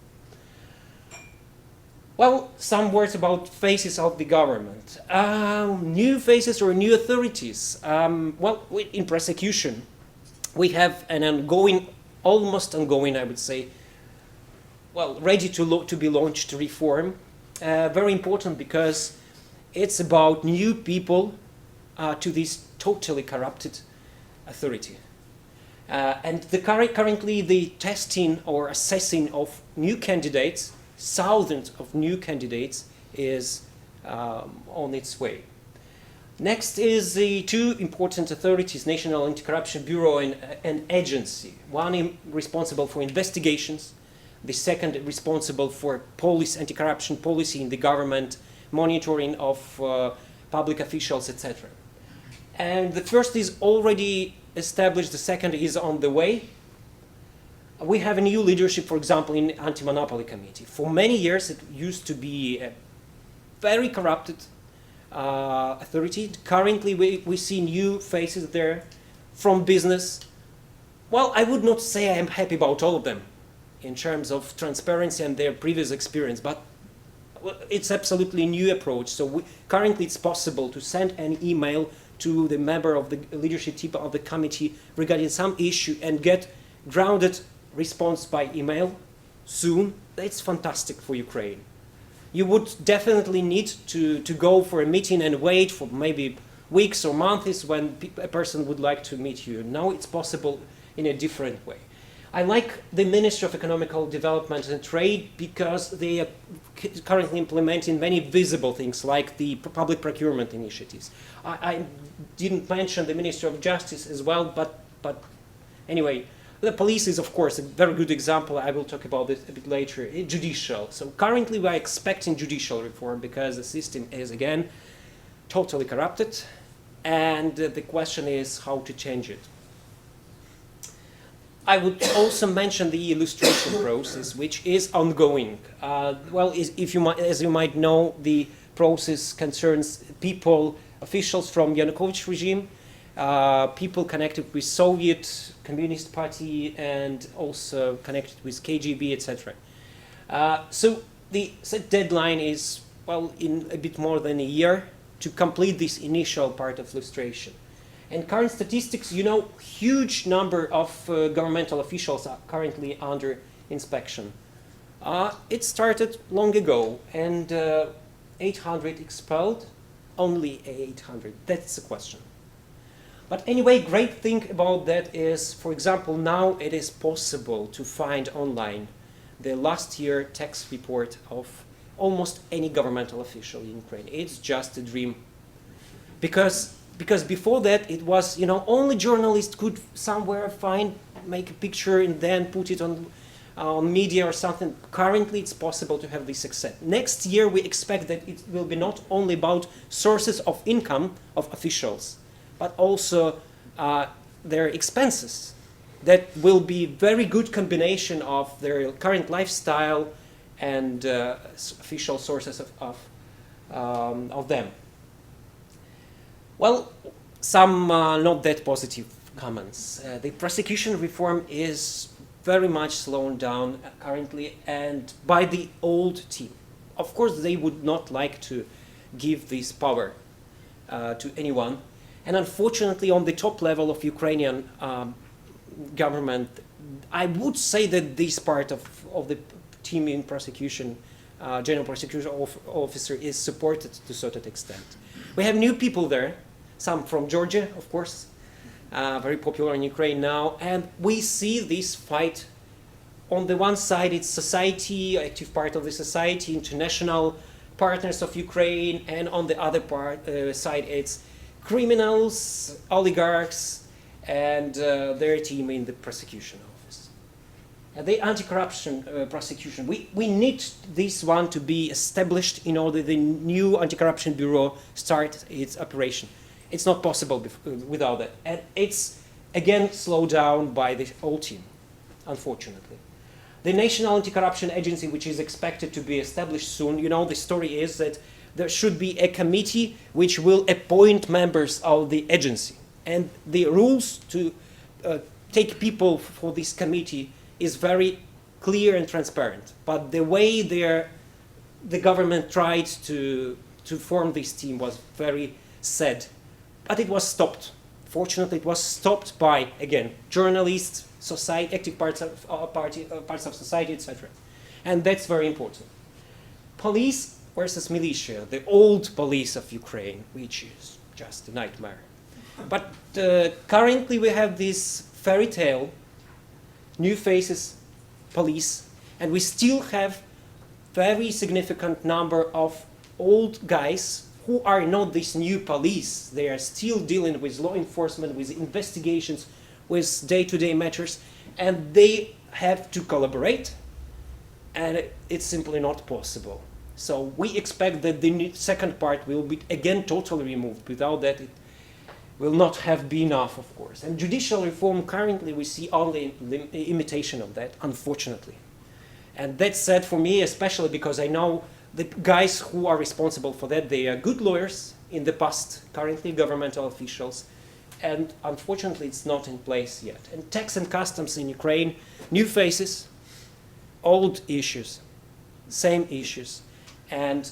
Well, some words about faces of the government. New faces or new authorities. Well, in prosecution, we have an ongoing, almost ongoing, I would say, well, ready to be launched reform. Very important because it's about new people to this totally corrupted authority. And currently the testing or assessing of new candidates, thousands of new candidates, is on its way. Next is the two important authorities, National Anti-Corruption Bureau and agency. One responsible for investigations, the second responsible for anti-corruption policy in the government, monitoring of public officials, etc. And the first is already established, the second is on the way. We have a new leadership, for example, in Anti-Monopoly Committee. For many years, it used to be a very corrupted authority. Currently, we see new faces there from business. Well, I would not say I am happy about all of them in terms of transparency and their previous experience, but it's absolutely a new approach. So currently, it's possible to send an email to the member of the leadership team of the committee regarding some issue and get grounded response by email soon. It's fantastic for Ukraine. You would definitely need to go for a meeting and wait for maybe weeks or months when a person would like to meet you. Now it's possible in a different way. I like the Ministry of Economical Development and Trade because they are currently implementing many visible things like the public procurement initiatives. I didn't mention the Ministry of Justice as well, but anyway, the police is of course a very good example. I will talk about this a bit later. Judicial. So currently we are expecting judicial reform because the system is again totally corrupted, and the question is how to change it. I would also mention the illustration process, which is ongoing. As you might know, the process concerns people, officials from Yanukovych regime, people connected with Soviet Communist Party, and also connected with KGB, etc. So the set deadline is, well, in a bit more than a year to complete this initial part of illustration. And current statistics, you know, huge number of governmental officials are currently under inspection. It started long ago, and 800 expelled, only 800. That's the question. But anyway, great thing about that is, for example, now it is possible to find online the last year tax report of almost any governmental official in Ukraine. It's just a dream. Because before that it was, you know, only journalists could somewhere make a picture and then put it on media or something. Currently it's possible to have this success. Next year we expect that it will be not only about sources of income of officials, but also their expenses. That will be very good combination of their current lifestyle and official sources of them. Well, some not that positive comments. The prosecution reform is very much slowed down currently, and by the old team. Of course, they would not like to give this power to anyone. And unfortunately, on the top level of Ukrainian government, I would say that this part of the team in prosecution, general prosecution officer, is supported to a certain extent. We have new people there, some from Georgia, of course, very popular in Ukraine now, and we see this fight. On the one side, it's society, active part of the society, international partners of Ukraine, and on the other side, it's criminals, oligarchs, and their team in the prosecution office. The anti-corruption prosecution, we need this one to be established in order the new anti-corruption bureau start its operation. It's not possible without that. And it's, again, slowed down by the old team, unfortunately. The National Anti-Corruption Agency, which is expected to be established soon, you know, the story is that there should be a committee which will appoint members of the agency. And the rules to take people for this committee is very clear and transparent. But the way the government tried to form this team was very sad. But it was stopped. Fortunately, it was stopped by, again, journalists, society, active parts of society, etc. And that's very important. Police versus militia, the old police of Ukraine, which is just a nightmare. But currently we have this fairy tale, new faces, police, and we still have very significant number of old guys who are not this new police. They are still dealing with law enforcement, with investigations, with day-to-day matters, and they have to collaborate, and it's simply not possible. So we expect that the second part will be again totally removed. Without that, it will not have been enough, of course. And judicial reform, currently we see only the imitation of that, unfortunately. And that's sad for me, especially because I know the guys who are responsible for that, they are good lawyers in the past, currently governmental officials, and unfortunately it's not in place yet. And tax and customs in Ukraine, new faces, old issues, same issues. And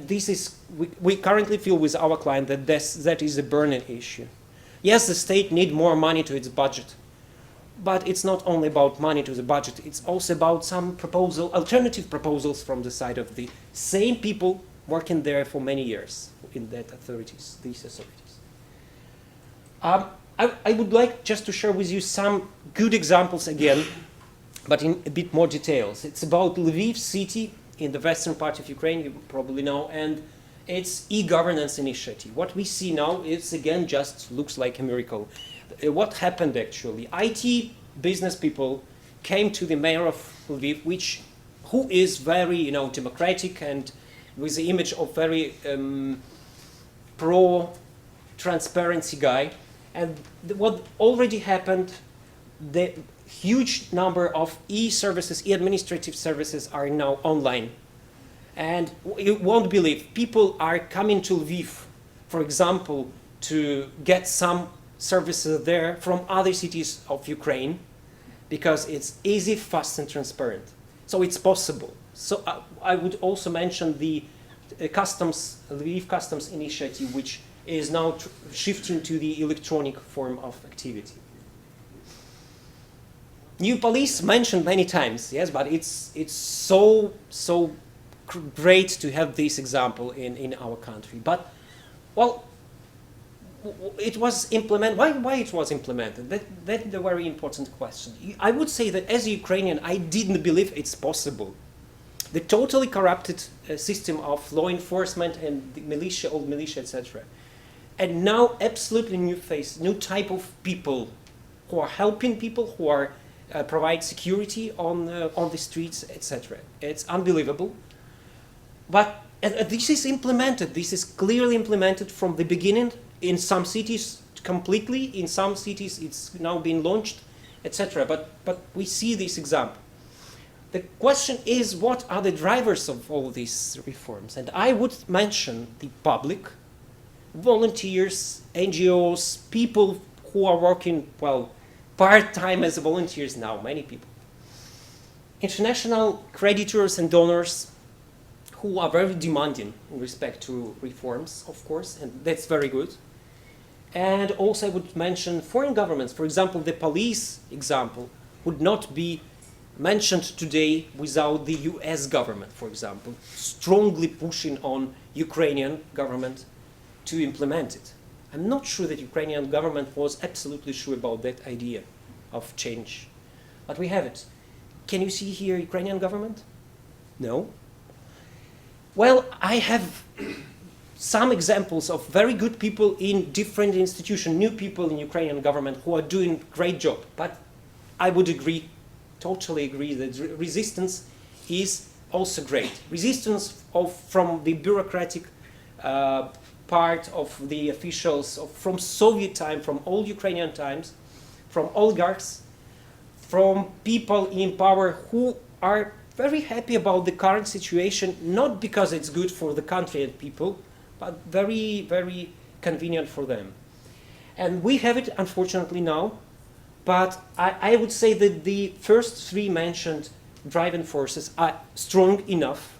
this is, we currently feel with our client that that is a burning issue. Yes, the state needs more money to its budget, but it's not only about money to the budget, it's also about some alternative proposals from the side of the same people working there for many years in that these authorities. I would like just to share with you some good examples again, but in a bit more details. It's about Lviv city in the western part of Ukraine, you probably know, and its e-governance initiative. What we see now is, again, just looks like a miracle. What happened actually? IT business people came to the mayor of Lviv, who is very, democratic and with the image of very pro-transparency guy. And what already happened, the huge number of e-services, e-administrative services are now online. And you won't believe, people are coming to Lviv, for example, to get some services there from other cities of Ukraine, because it's easy, fast, and transparent. So it's possible. So I would also mention the Lviv Customs Initiative, which is now shifting to the electronic form of activity. New police mentioned many times, yes, but it's so great to have this example in our country. But, well, it was implemented. Why it was implemented? That's the very important question. I would say that as a Ukrainian, I didn't believe it's possible. The totally corrupted system of law enforcement and the militia, old militia, etc. And now absolutely new face, new type of people who are helping people, who are provide security on the streets, etc. It's unbelievable. But this is implemented. This is clearly implemented from the beginning. In some cities completely, in some cities it's now been launched, etc. But we see this example. The question is, what are the drivers of all these reforms? And I would mention the public, volunteers, NGOs, people who are working, well, part-time as volunteers now, many people. International creditors and donors who are very demanding in respect to reforms, of course, and that's very good. And also I would mention foreign governments. For example, the police example would not be mentioned today without the US government, for example, strongly pushing on Ukrainian government to implement it. I'm not sure that Ukrainian government was absolutely sure about that idea of change. But we have it. Can you see here Ukrainian government? No. Well, I have some examples of very good people in different institutions, new people in Ukrainian government who are doing great job. But I would agree, totally agree, that resistance is also great. Resistance from the bureaucratic part of the officials from Soviet time, from old Ukrainian times, from oligarchs, from people in power who are very happy about the current situation, not because it's good for the country and people, but very, very convenient for them. And we have it, unfortunately, now, but I would say that the first three mentioned driving forces are strong enough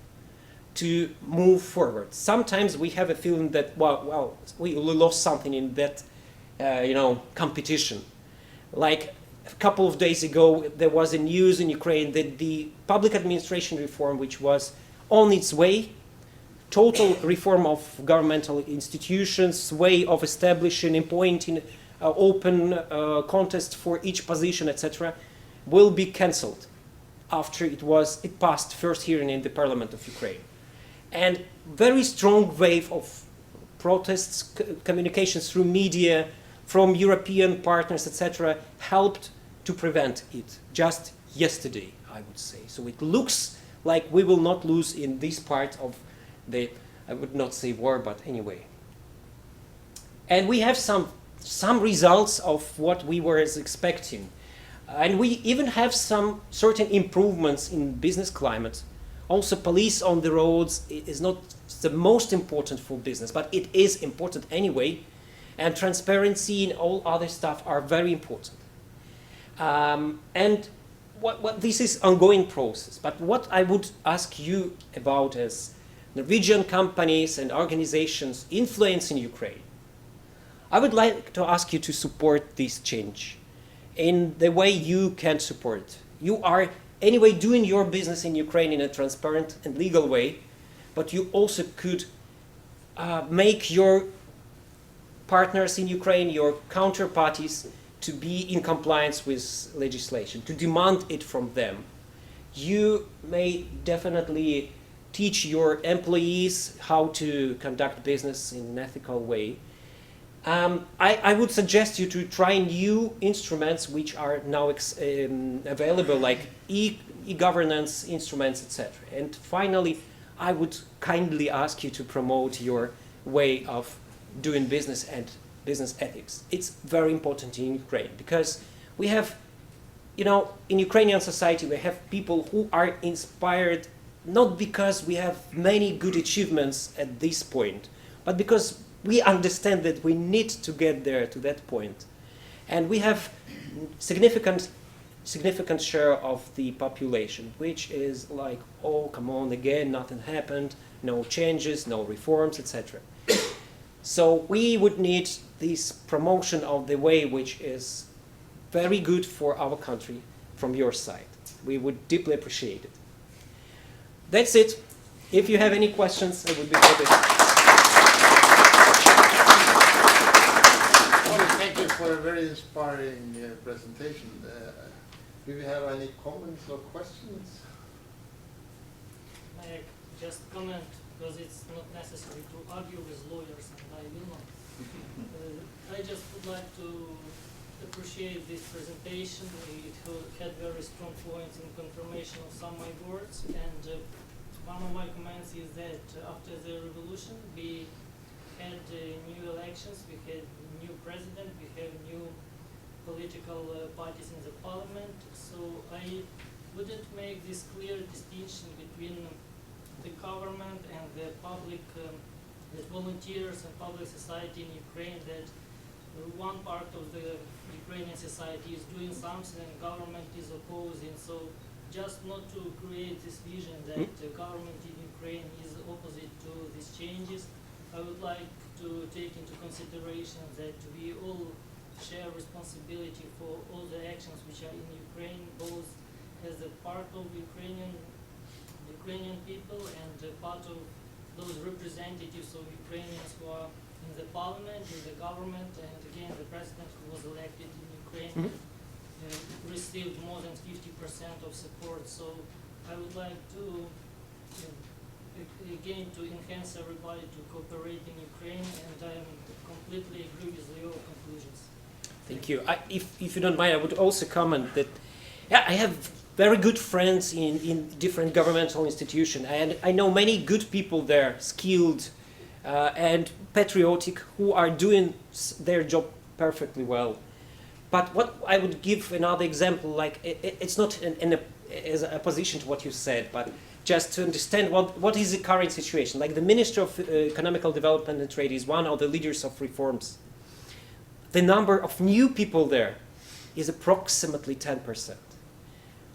to move forward. Sometimes we have a feeling that, well, we lost something in that, competition. Like a couple of days ago, there was a news in Ukraine that the public administration reform, which was on its way, total reform of governmental institutions, way of establishing, appointing, open contest for each position, etc., will be cancelled after it passed first hearing in the Parliament of Ukraine. And very strong wave of protests, communications through media, from European partners, etc., helped to prevent it just yesterday, I would say. So it looks like we will not lose in this part of the, I would not say war, but anyway. And we have some results of what we were expecting. And we even have some certain improvements in business climate. Also, police on the roads is not the most important for business, but it is important anyway. And transparency and all other stuff are very important. And this is ongoing process. But what I would ask you about as Norwegian companies and organizations influencing Ukraine, I would like to ask you to support this change in the way you can support. You are anyway doing your business in Ukraine in a transparent and legal way, but you also could make your partners in Ukraine, your counterparties, to be in compliance with legislation, to demand it from them. You may definitely teach your employees how to conduct business in an ethical way. I would suggest you to try new instruments which are now available, like e-governance instruments, etc. And finally, I would kindly ask you to promote your way of doing business and business ethics. It's very important in Ukraine because we have, you know, in Ukrainian society we have people who are inspired not because we have many good achievements at this point, but because we understand that we need to get there to that point. And we have significant share of the population, which is like, oh, come on, again, nothing happened, no changes, no reforms, etc. So we would need this promotion of the way which is very good for our country from your side. We would deeply appreciate it. That's it. If you have any questions, I would be happy. Well, thank you for a very inspiring presentation. Do you have any comments or questions? I just comment, because it's not necessary to argue with lawyers, and I will not. I just would like to appreciate this presentation. It had very strong points in confirmation of some of my words, and one of my comments is that after the revolution we had new elections, we had new president, we have new political parties in the parliament, so I wouldn't make this clear distinction between the government and the public, the volunteers and public society in Ukraine, that one part of the Ukrainian society is doing something and government is opposing. So just not to create this vision that the government in Ukraine is opposite to these changes, I would like to take into consideration that we all share responsibility for all the actions which are in Ukraine, both as a part of Ukrainian people and a part of those representatives of Ukrainians who are in the parliament, in the government, and again the president who was elected in Ukraine received more than 50% of support. So I would like to again to enhance everybody to cooperate in Ukraine, and I completely agree with your conclusions. Thank you. If you don't mind, I would also comment that I have very good friends in different governmental institutions, and I know many good people there, skilled and patriotic, who are doing their job perfectly well. But what I would give another example, like it's not as a opposition to what you said, but just to understand what is the current situation. Like the Minister of Economical Development and Trade is one of the leaders of reforms. The number of new people there is approximately 10%.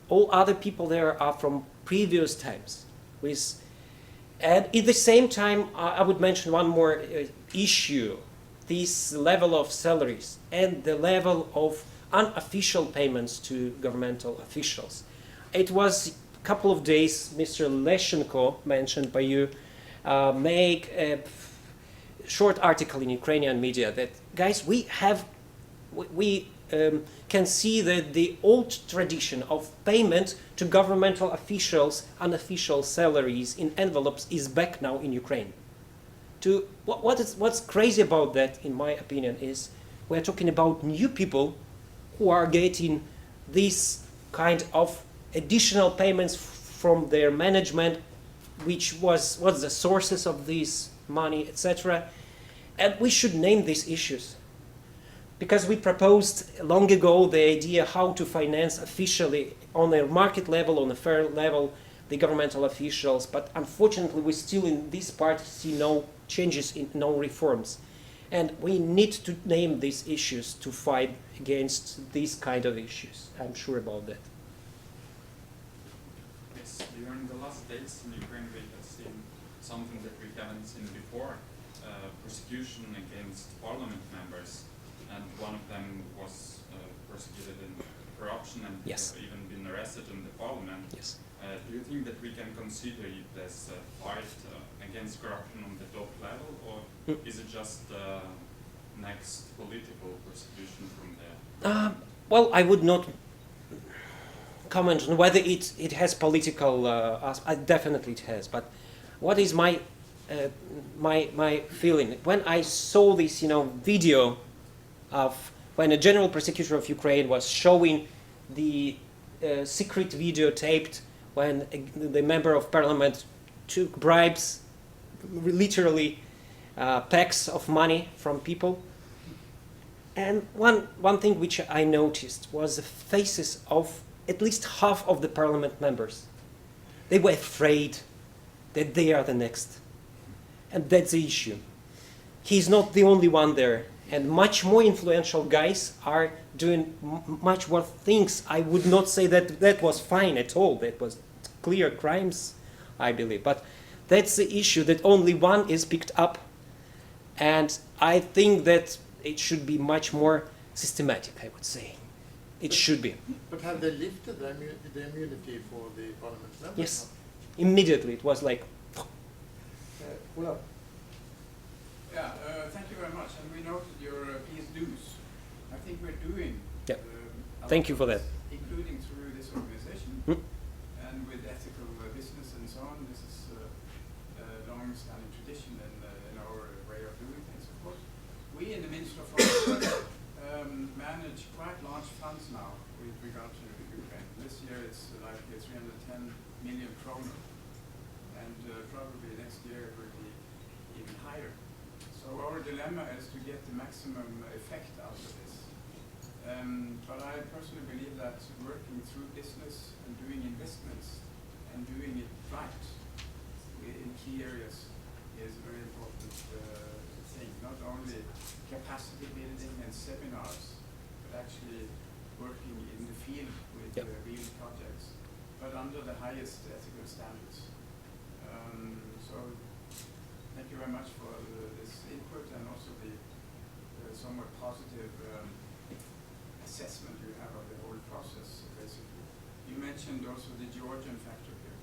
All other people there are from previous times. And at the same time, I would mention one more issue, this level of salaries and the level of unofficial payments to governmental officials. It was a couple of days, Mr. Marchenko, mentioned by you, make a short article in Ukrainian media that, guys, we can see that the old tradition of payment to governmental officials, unofficial salaries in envelopes is back now in Ukraine. What's crazy about that, in my opinion, is we're talking about new people who are getting this kind of additional payments from their management, which was the sources of this money, etc. And we should name these issues. Because we proposed long ago the idea how to finance officially on a market level, on a fair level, the governmental officials, but unfortunately we still in this part see no changes, no reforms. And we need to name these issues to fight against these kind of issues. I'm sure about that. Yes, during the last days in Ukraine we have seen something that we haven't seen before, persecution against parliament members. And one of them was prosecuted in corruption and even been arrested in the parliament. Yes. Do you think that we can consider it as a fight against corruption on the top level, or is it just next political persecution from there? Well, I would not comment on whether it has political definitely it has, but what is my my feeling when I saw this video of when a general prosecutor of Ukraine was showing the secret video taped when the member of parliament took bribes, literally packs of money from people. And one thing which I noticed was the faces of at least half of the parliament members. They were afraid that they are the next. And that's the issue. He's not the only one there. And much more influential guys are doing much worse things. I would not say that that was fine at all. That was clear crimes, I believe. But that's the issue, that only one is picked up. And I think that it should be much more systematic, I would say. It should be. But have they lifted the immunity for the parliament members? Yes. Immediately. It was like... Well, yeah, thank you very much. And we noted your peace dues. I think we're doing... Yeah. Thank you for that. Including through this organization and with ethical business and so on. This is a long-standing tradition in our way of doing things, of course. We in the Ministry of Foreign Affairs manage quite large funds now with regard to Ukraine. This year it's like 310 million kroner, and probably next year it will be even higher. So our dilemma is to get the maximum effect out of this. But I personally believe that working through business and doing investments and doing it right in key areas is a very important thing. Not only capacity building and seminars, but actually working in the field with real projects, but under the highest ethical standards. So thank you very much for this input and also the somewhat positive assessment you have of the whole process, basically. You mentioned also the Georgian factor here.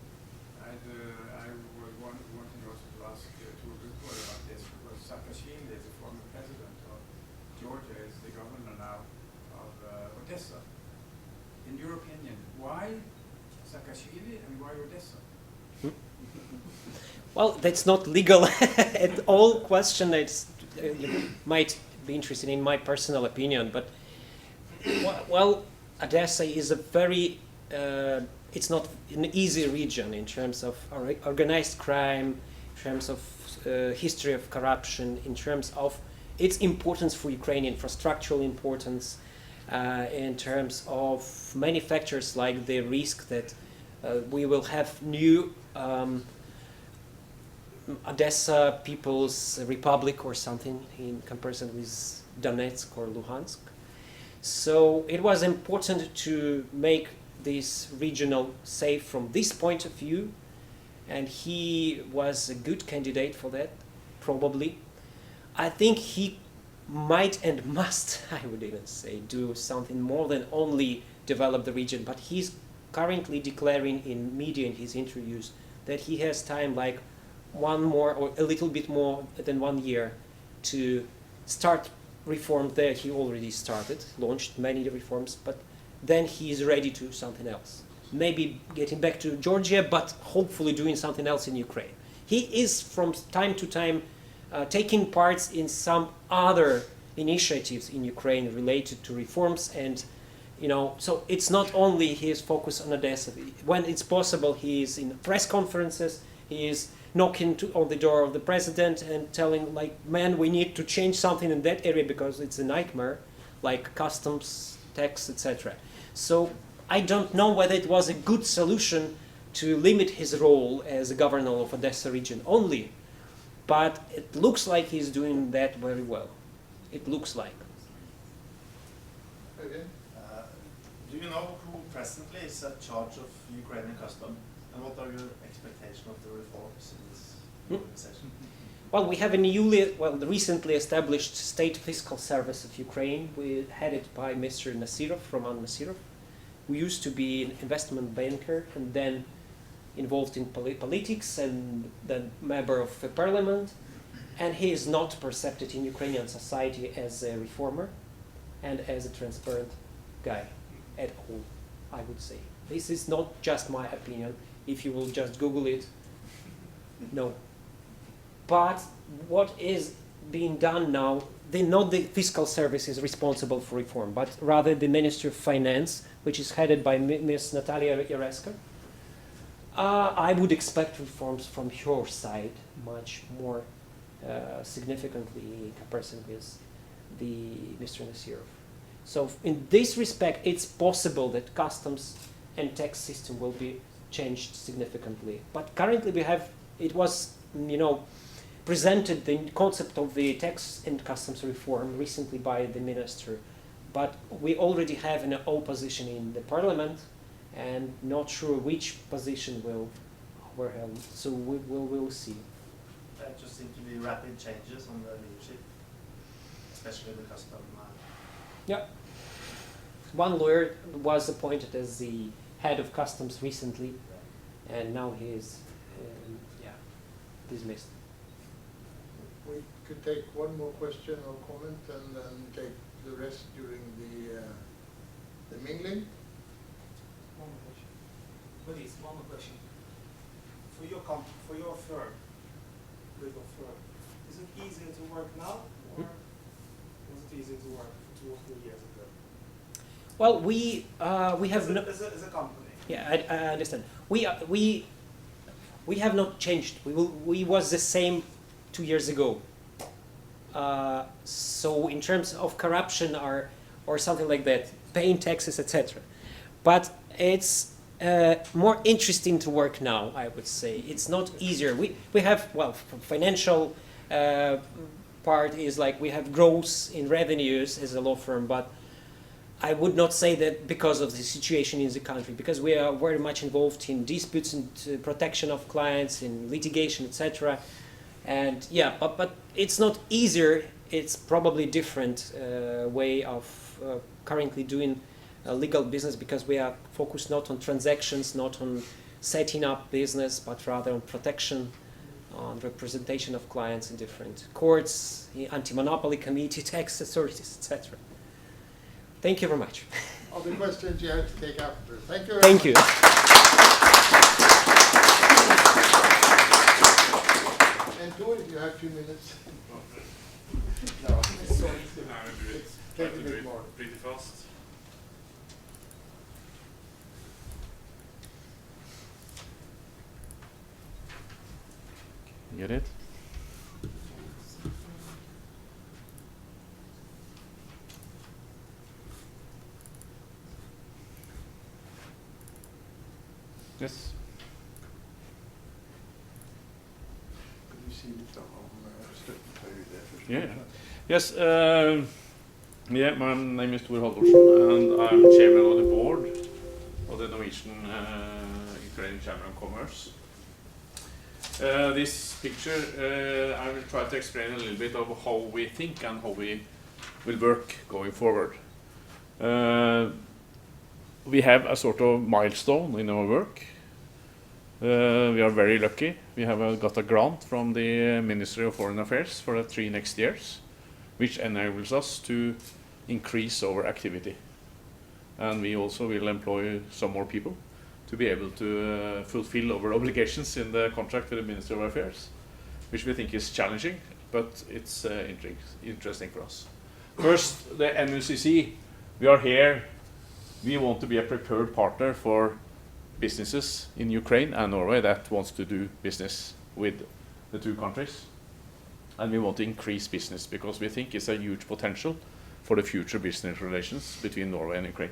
I was wanting also to ask Thor about this, because Saakashvili, the former president of Georgia, is the governor now of Odessa. In your opinion, why Saakashvili and why Odessa? Well, that's not legal at all question. That's, you might be interested in my personal opinion, but well, Odessa is a very, it's not an easy region in terms of organized crime, in terms of history of corruption, in terms of its importance for Ukraine, infrastructural importance, in terms of many factors like the risk that we will have new Odessa People's Republic or something in comparison with Donetsk or Luhansk. So it was important to make this regional safe from this point of view, and he was a good candidate for that, probably. I think he might and must, I would even say, do something more than only develop the region, but he's currently declaring in media in his interviews that he has time like one more or a little bit more than 1 year to start reforms there. He already started, launched many reforms, but then he is ready to do something else. Maybe getting back to Georgia, but hopefully doing something else in Ukraine. He is from time to time taking parts in some other initiatives in Ukraine related to reforms, and so it's not only his focus on Odessa. When it's possible, he is in press conferences, he is knocking on the door of the president and telling, like, man, we need to change something in that area because it's a nightmare, like customs, tax, etc. So I don't know whether it was a good solution to limit his role as a governor of Odessa region only, but it looks like he's doing that very well. It looks like. Okay. Do you know who presently is in charge of Ukrainian custom? And what are your expectations of the reforms in this organization? Well, we have a recently established State Fiscal Service of Ukraine, headed by Mr. Nasirov, Roman Nasirov, who used to be an investment banker and then involved in politics and then member of the parliament. and he is not perceived in Ukrainian society as a reformer and as a transparent guy at all, I would say. This is not just my opinion. If you will just Google it, no. But what is being done now, not the fiscal service is responsible for reform, but rather the Ministry of Finance, which is headed by Ms. Natalia Yareska. I would expect reforms from her side much more significantly in comparison with the Mr. Nasirov. So in this respect, it's possible that customs and tax system will be changed significantly. But currently it was, presented the concept of the tax and customs reform recently by the minister. But we already have an opposition in the parliament, and not sure which position were held. So we'll see. There just seem to be rapid changes on the leadership, especially the custom. Yeah. One lawyer was appointed as the head of customs recently, and now he is dismissed. We could take one more question or comment and then take the rest during the mingling. One more question. Please, one more question. For your firm, legal firm, is it easier to work now, or was it easier to work 2 or 3 years ago? Well, we have as a company. Yeah, I understand. We have not changed. We was the same 2 years ago. So in terms of corruption or something like that, paying taxes, etc. But it's more interesting to work now, I would say. It's not easier. We have, well, financial part is like we have growth in revenues as a law firm, but I would not say that because of the situation in the country, because we are very much involved in disputes and protection of clients, in litigation, etc. And yeah, but it's not easier. It's probably different way of currently doing legal business, because we are focused not on transactions, not on setting up business, but rather on protection, on representation of clients in different courts, anti-monopoly committee, tax authorities, etc. Thank you very much. All the questions you have to take after. Thank you. Thank you. And Thor, if you have 2 minutes. No, take a bit more. Pretty fast. Get it? Yes. Could you see litt om støtten for UD? Yeah. Yes. Yeah, my name is Thor Halvorsen, and I'm chairman of the board of the Norwegian Ukrainian Chamber of Commerce. This picture, I will try to explain a little bit of how we think and how we will work going forward. We have a sort of milestone in our work. We are very lucky. We have got a grant from the Ministry of Foreign Affairs for the 3 next years, which enables us to increase our activity. And we also will employ some more people to be able to fulfill our obligations in the contract with the Ministry of Affairs, which we think is challenging, but it's interesting for us. First, the NUCC. We are here. We want to be a prepared partner for businesses in Ukraine and Norway that wants to do business with the 2 countries. And we want to increase business because we think it's a huge potential for the future business relations between Norway and Ukraine.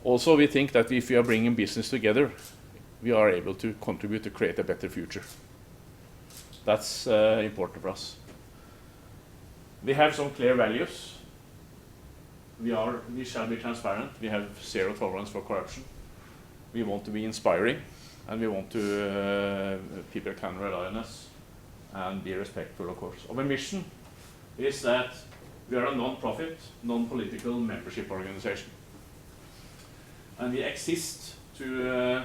Also, we think that if we are bringing business together, we are able to contribute to create a better future. That's important for us. We have some clear values. We shall be transparent. We have 0 tolerance for corruption. We want to be inspiring, and we want to people can rely on us and be respectful, of course. Our mission is that we are a non-profit, non-political membership organization. And we exist to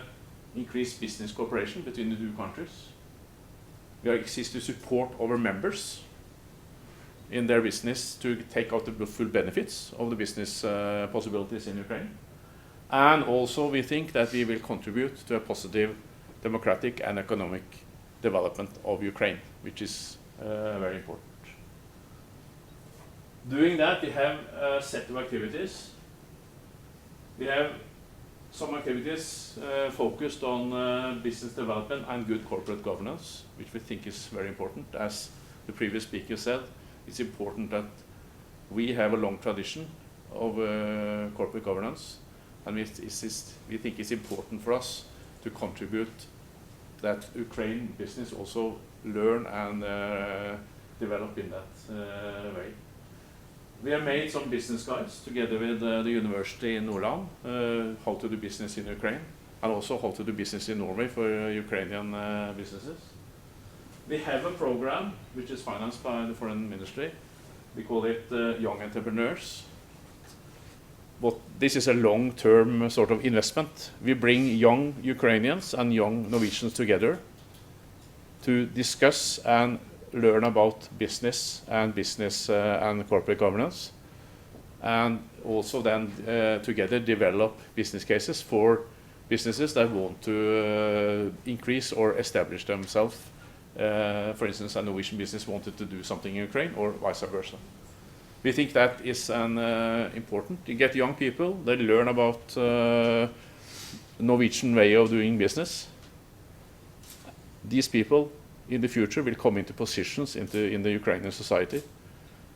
increase business cooperation between the 2 countries. We exist to support our members in their business to take out the full benefits of the business possibilities in Ukraine. And also we think that we will contribute to a positive democratic and economic development of Ukraine, which is very important. Doing that, we have a set of activities. We have some activities focused on business development and good corporate governance, which we think is very important. As the previous speaker said, it's important that we have a long tradition of corporate governance, and we think it's important for us to contribute that Ukraine business also learn and develop in that way. We have made some business guides together with the university in Nordland, how to do business in Ukraine, and also how to do business in Norway for Ukrainian businesses. We have a program which is financed by the Foreign Ministry. We call it Young Entrepreneurs. But this is a long-term sort of investment. We bring young Ukrainians and young Norwegians together to discuss and learn about business and corporate governance, and also then together develop business cases for businesses that want to increase or establish themselves. For instance, a Norwegian business wanted to do something in Ukraine, or vice versa. We think that is an important. You get young people, they learn about Norwegian way of doing business. These people in the future will come into positions in the Ukrainian society,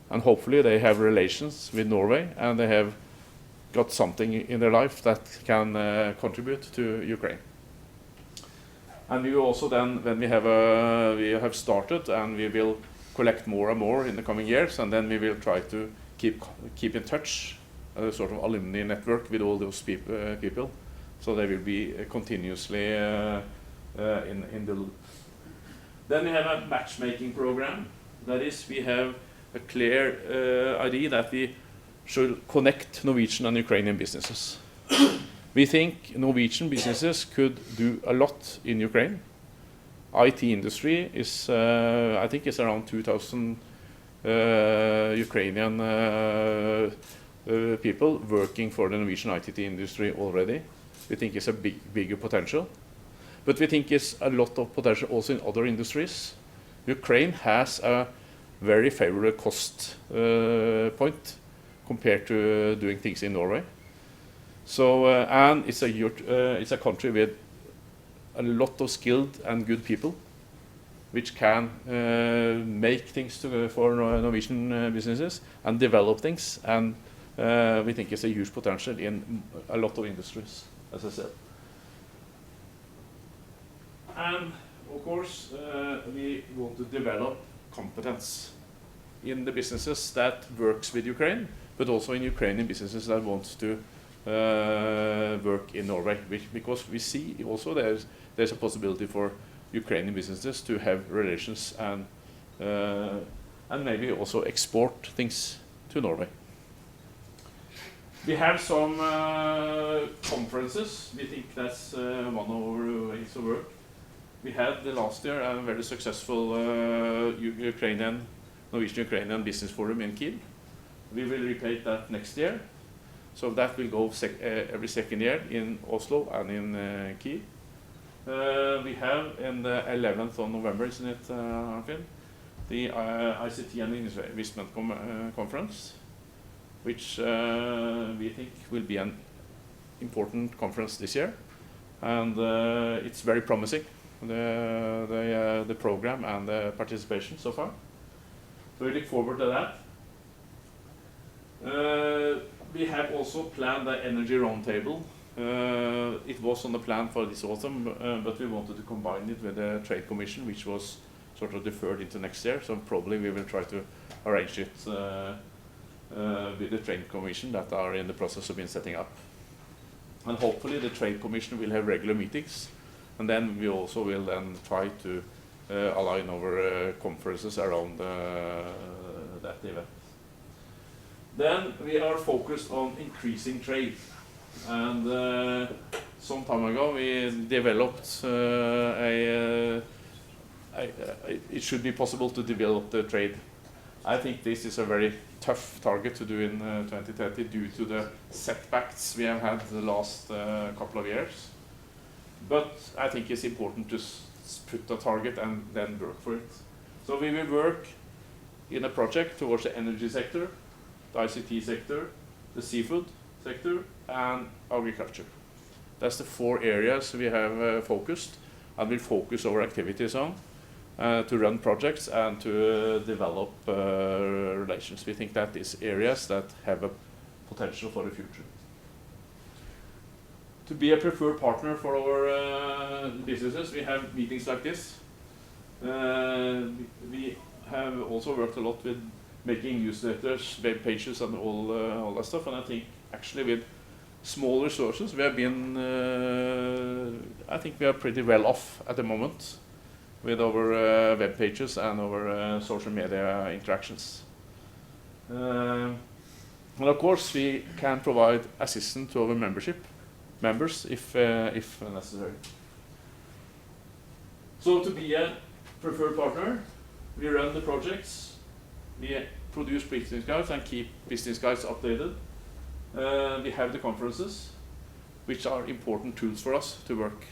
and hopefully they have relations with Norway and they have got something in their life that can contribute to Ukraine. And we will also then, when we have started, and we will collect more and more in the coming years, and then we will try to keep in touch, a sort of alumni network with all those people, so they will be continuously in the loop. Then we have a matchmaking program. That is, we have a clear idea that we should connect Norwegian and Ukrainian businesses. We think Norwegian businesses could do a lot in Ukraine. IT industry is, I think it's around 2,000 Ukrainian people working for the Norwegian IT industry already. We think it's a bigger potential. But we think it's a lot of potential also in other industries. Ukraine has a very favorable cost point compared to doing things in Norway. So, and it's a country with a lot of skilled and good people, which can make things for Norwegian businesses and develop things. And we think it's a huge potential in a lot of industries, as I said. And of course, we want to develop competence in the businesses that works with Ukraine, but also in Ukrainian businesses that want to work in Norway, because we see also there's a possibility for Ukrainian businesses to have relations and maybe also export things to Norway. We have some conferences. We think that's one of our ways of work. We had last year a very successful Norwegian-Ukrainian business forum in Kiel. We will repeat that next year. So that will go every second year in Oslo and in Kiel. We have in the 11th of November, isn't it, Arfinn? The ICT and Investment Conference, which we think will be an important conference this year. And it's very promising, the program and the participation so far. So we look forward to that. We have also planned the energy roundtable. It was on the plan for this autumn, but we wanted to combine it with the Trade Commission, which was sort of deferred into next year. So probably we will try to arrange it with the Trade Commission that are in the process of being setting up. And hopefully the Trade Commission will have regular meetings, and then we also will then try to align our conferences around that event. Then we are focused on increasing trade, and some time ago we developed a it should be possible to develop the trade. I think this is a very tough target to do in 2030 due to the setbacks we have had the last couple of years. But I think it's important to put a target and then work for it. So we will work in a project towards the energy sector, the ICT sector, the seafood sector, and agriculture. That's the 4 areas we have focused and will focus our activities on to run projects and to develop relations. We think that is areas that have a potential for the future. To be a preferred partner for our businesses, we have meetings like this. We have also worked a lot with making newsletters, web pages, and all that stuff. And I think actually with small resources, we have been, I think we are pretty well off at the moment with our web pages and our social media interactions. And of course, we can provide assistance to our members if necessary. So to be a preferred partner, we run the projects, we produce business guides and keep business guides updated. We have the conferences, which are important tools for us to work.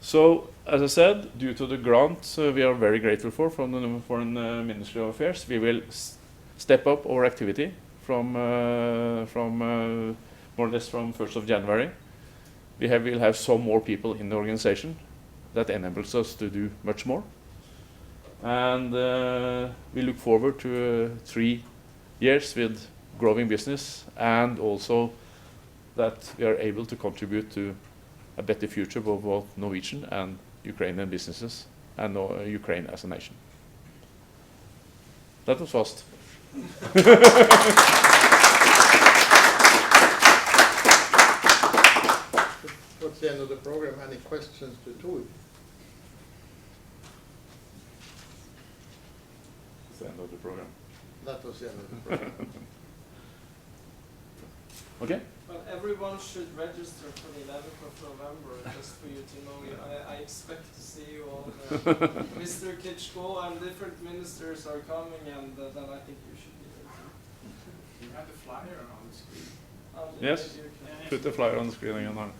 So, as I said, due to the grant we are very grateful for from the Foreign Ministry of Affairs, we will step up our activity from more or less from 1st of January. We will have some more people in the organization that enables us to do much more. And we look forward to 3 years with growing business, and also that we are able to contribute to a better future for both Norwegian and Ukrainian businesses and Ukraine as a nation. That was fast. What's the end of the program? Any questions to Thor? That's the end of the program. That was the end of the program. Okay. Well, everyone should register for the 11th of November, just for you to know. I expect to see you all. Mr. Kitschko and different ministers are coming, and then I think you should be there too. You have the flyer on the screen. Yes, put the flyer on the screen again now.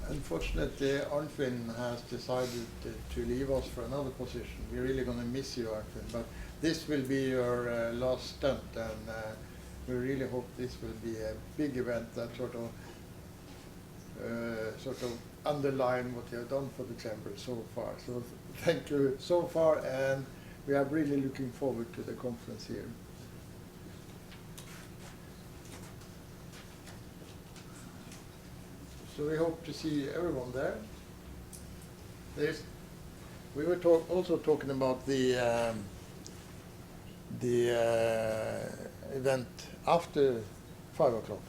Unfortunately, Arnfinn has decided to leave us for another position. We're really going to miss you, Arnfinn, but this will be your last stunt, and we really hope this will be a big event that sort of underline what you have done for the chamber so far. So thank you so far, and we are really looking forward to the conference here. So we hope to see everyone there. We were also talking about the event after 5 o'clock.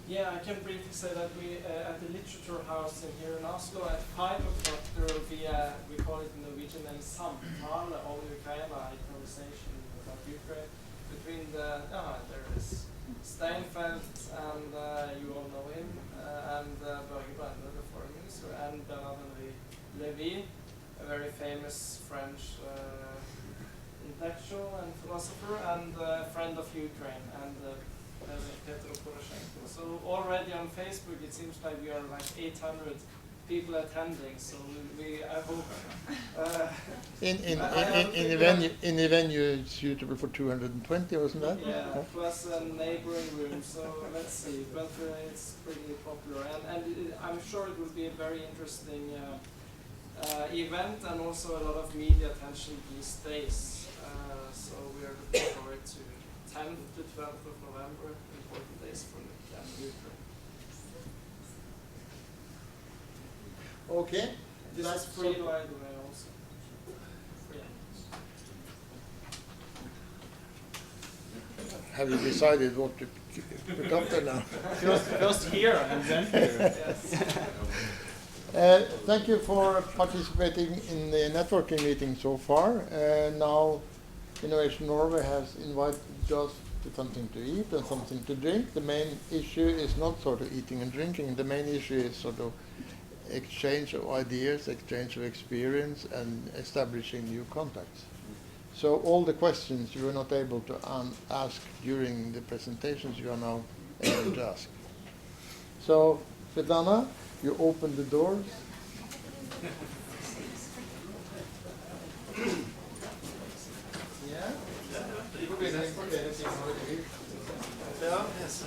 Yeah, I can briefly say that we at the Literature House in here in Oslo at 5 o'clock there will be we call it in Norwegian en samtale om Ukraina, a conversation about Ukraine between there is Steinfeld and you all know him, and Børge Brende, the foreign minister, and Bernard Lévy, a very famous French intellectual and philosopher, and a friend of Ukraine, and Petro Poroshenko. So already on Facebook it seems like we are like 800 people attending, so I hope in the venue suitable for 220, wasn't that? Yeah, plus a neighboring room, so let's see, but it's pretty popular, and I'm sure it will be a very interesting event, and also a lot of media attention these days, so we are looking forward to 10th to 12th of November, important days for Ukraine. Okay. This is free, by the way, also. Have you decided what look after now. First here and then here. Yes. Thank you for participating in the networking meeting so far. Now, Innovation Norway has invited us to something to eat and something to drink. The main issue is not sort of eating and drinking. The main issue is sort of exchange of ideas, exchange of experience, and establishing new contacts. So all the questions you were not able to ask during the presentations, you are now able to ask. So, Svetlana, you open the doors. Yeah, yes,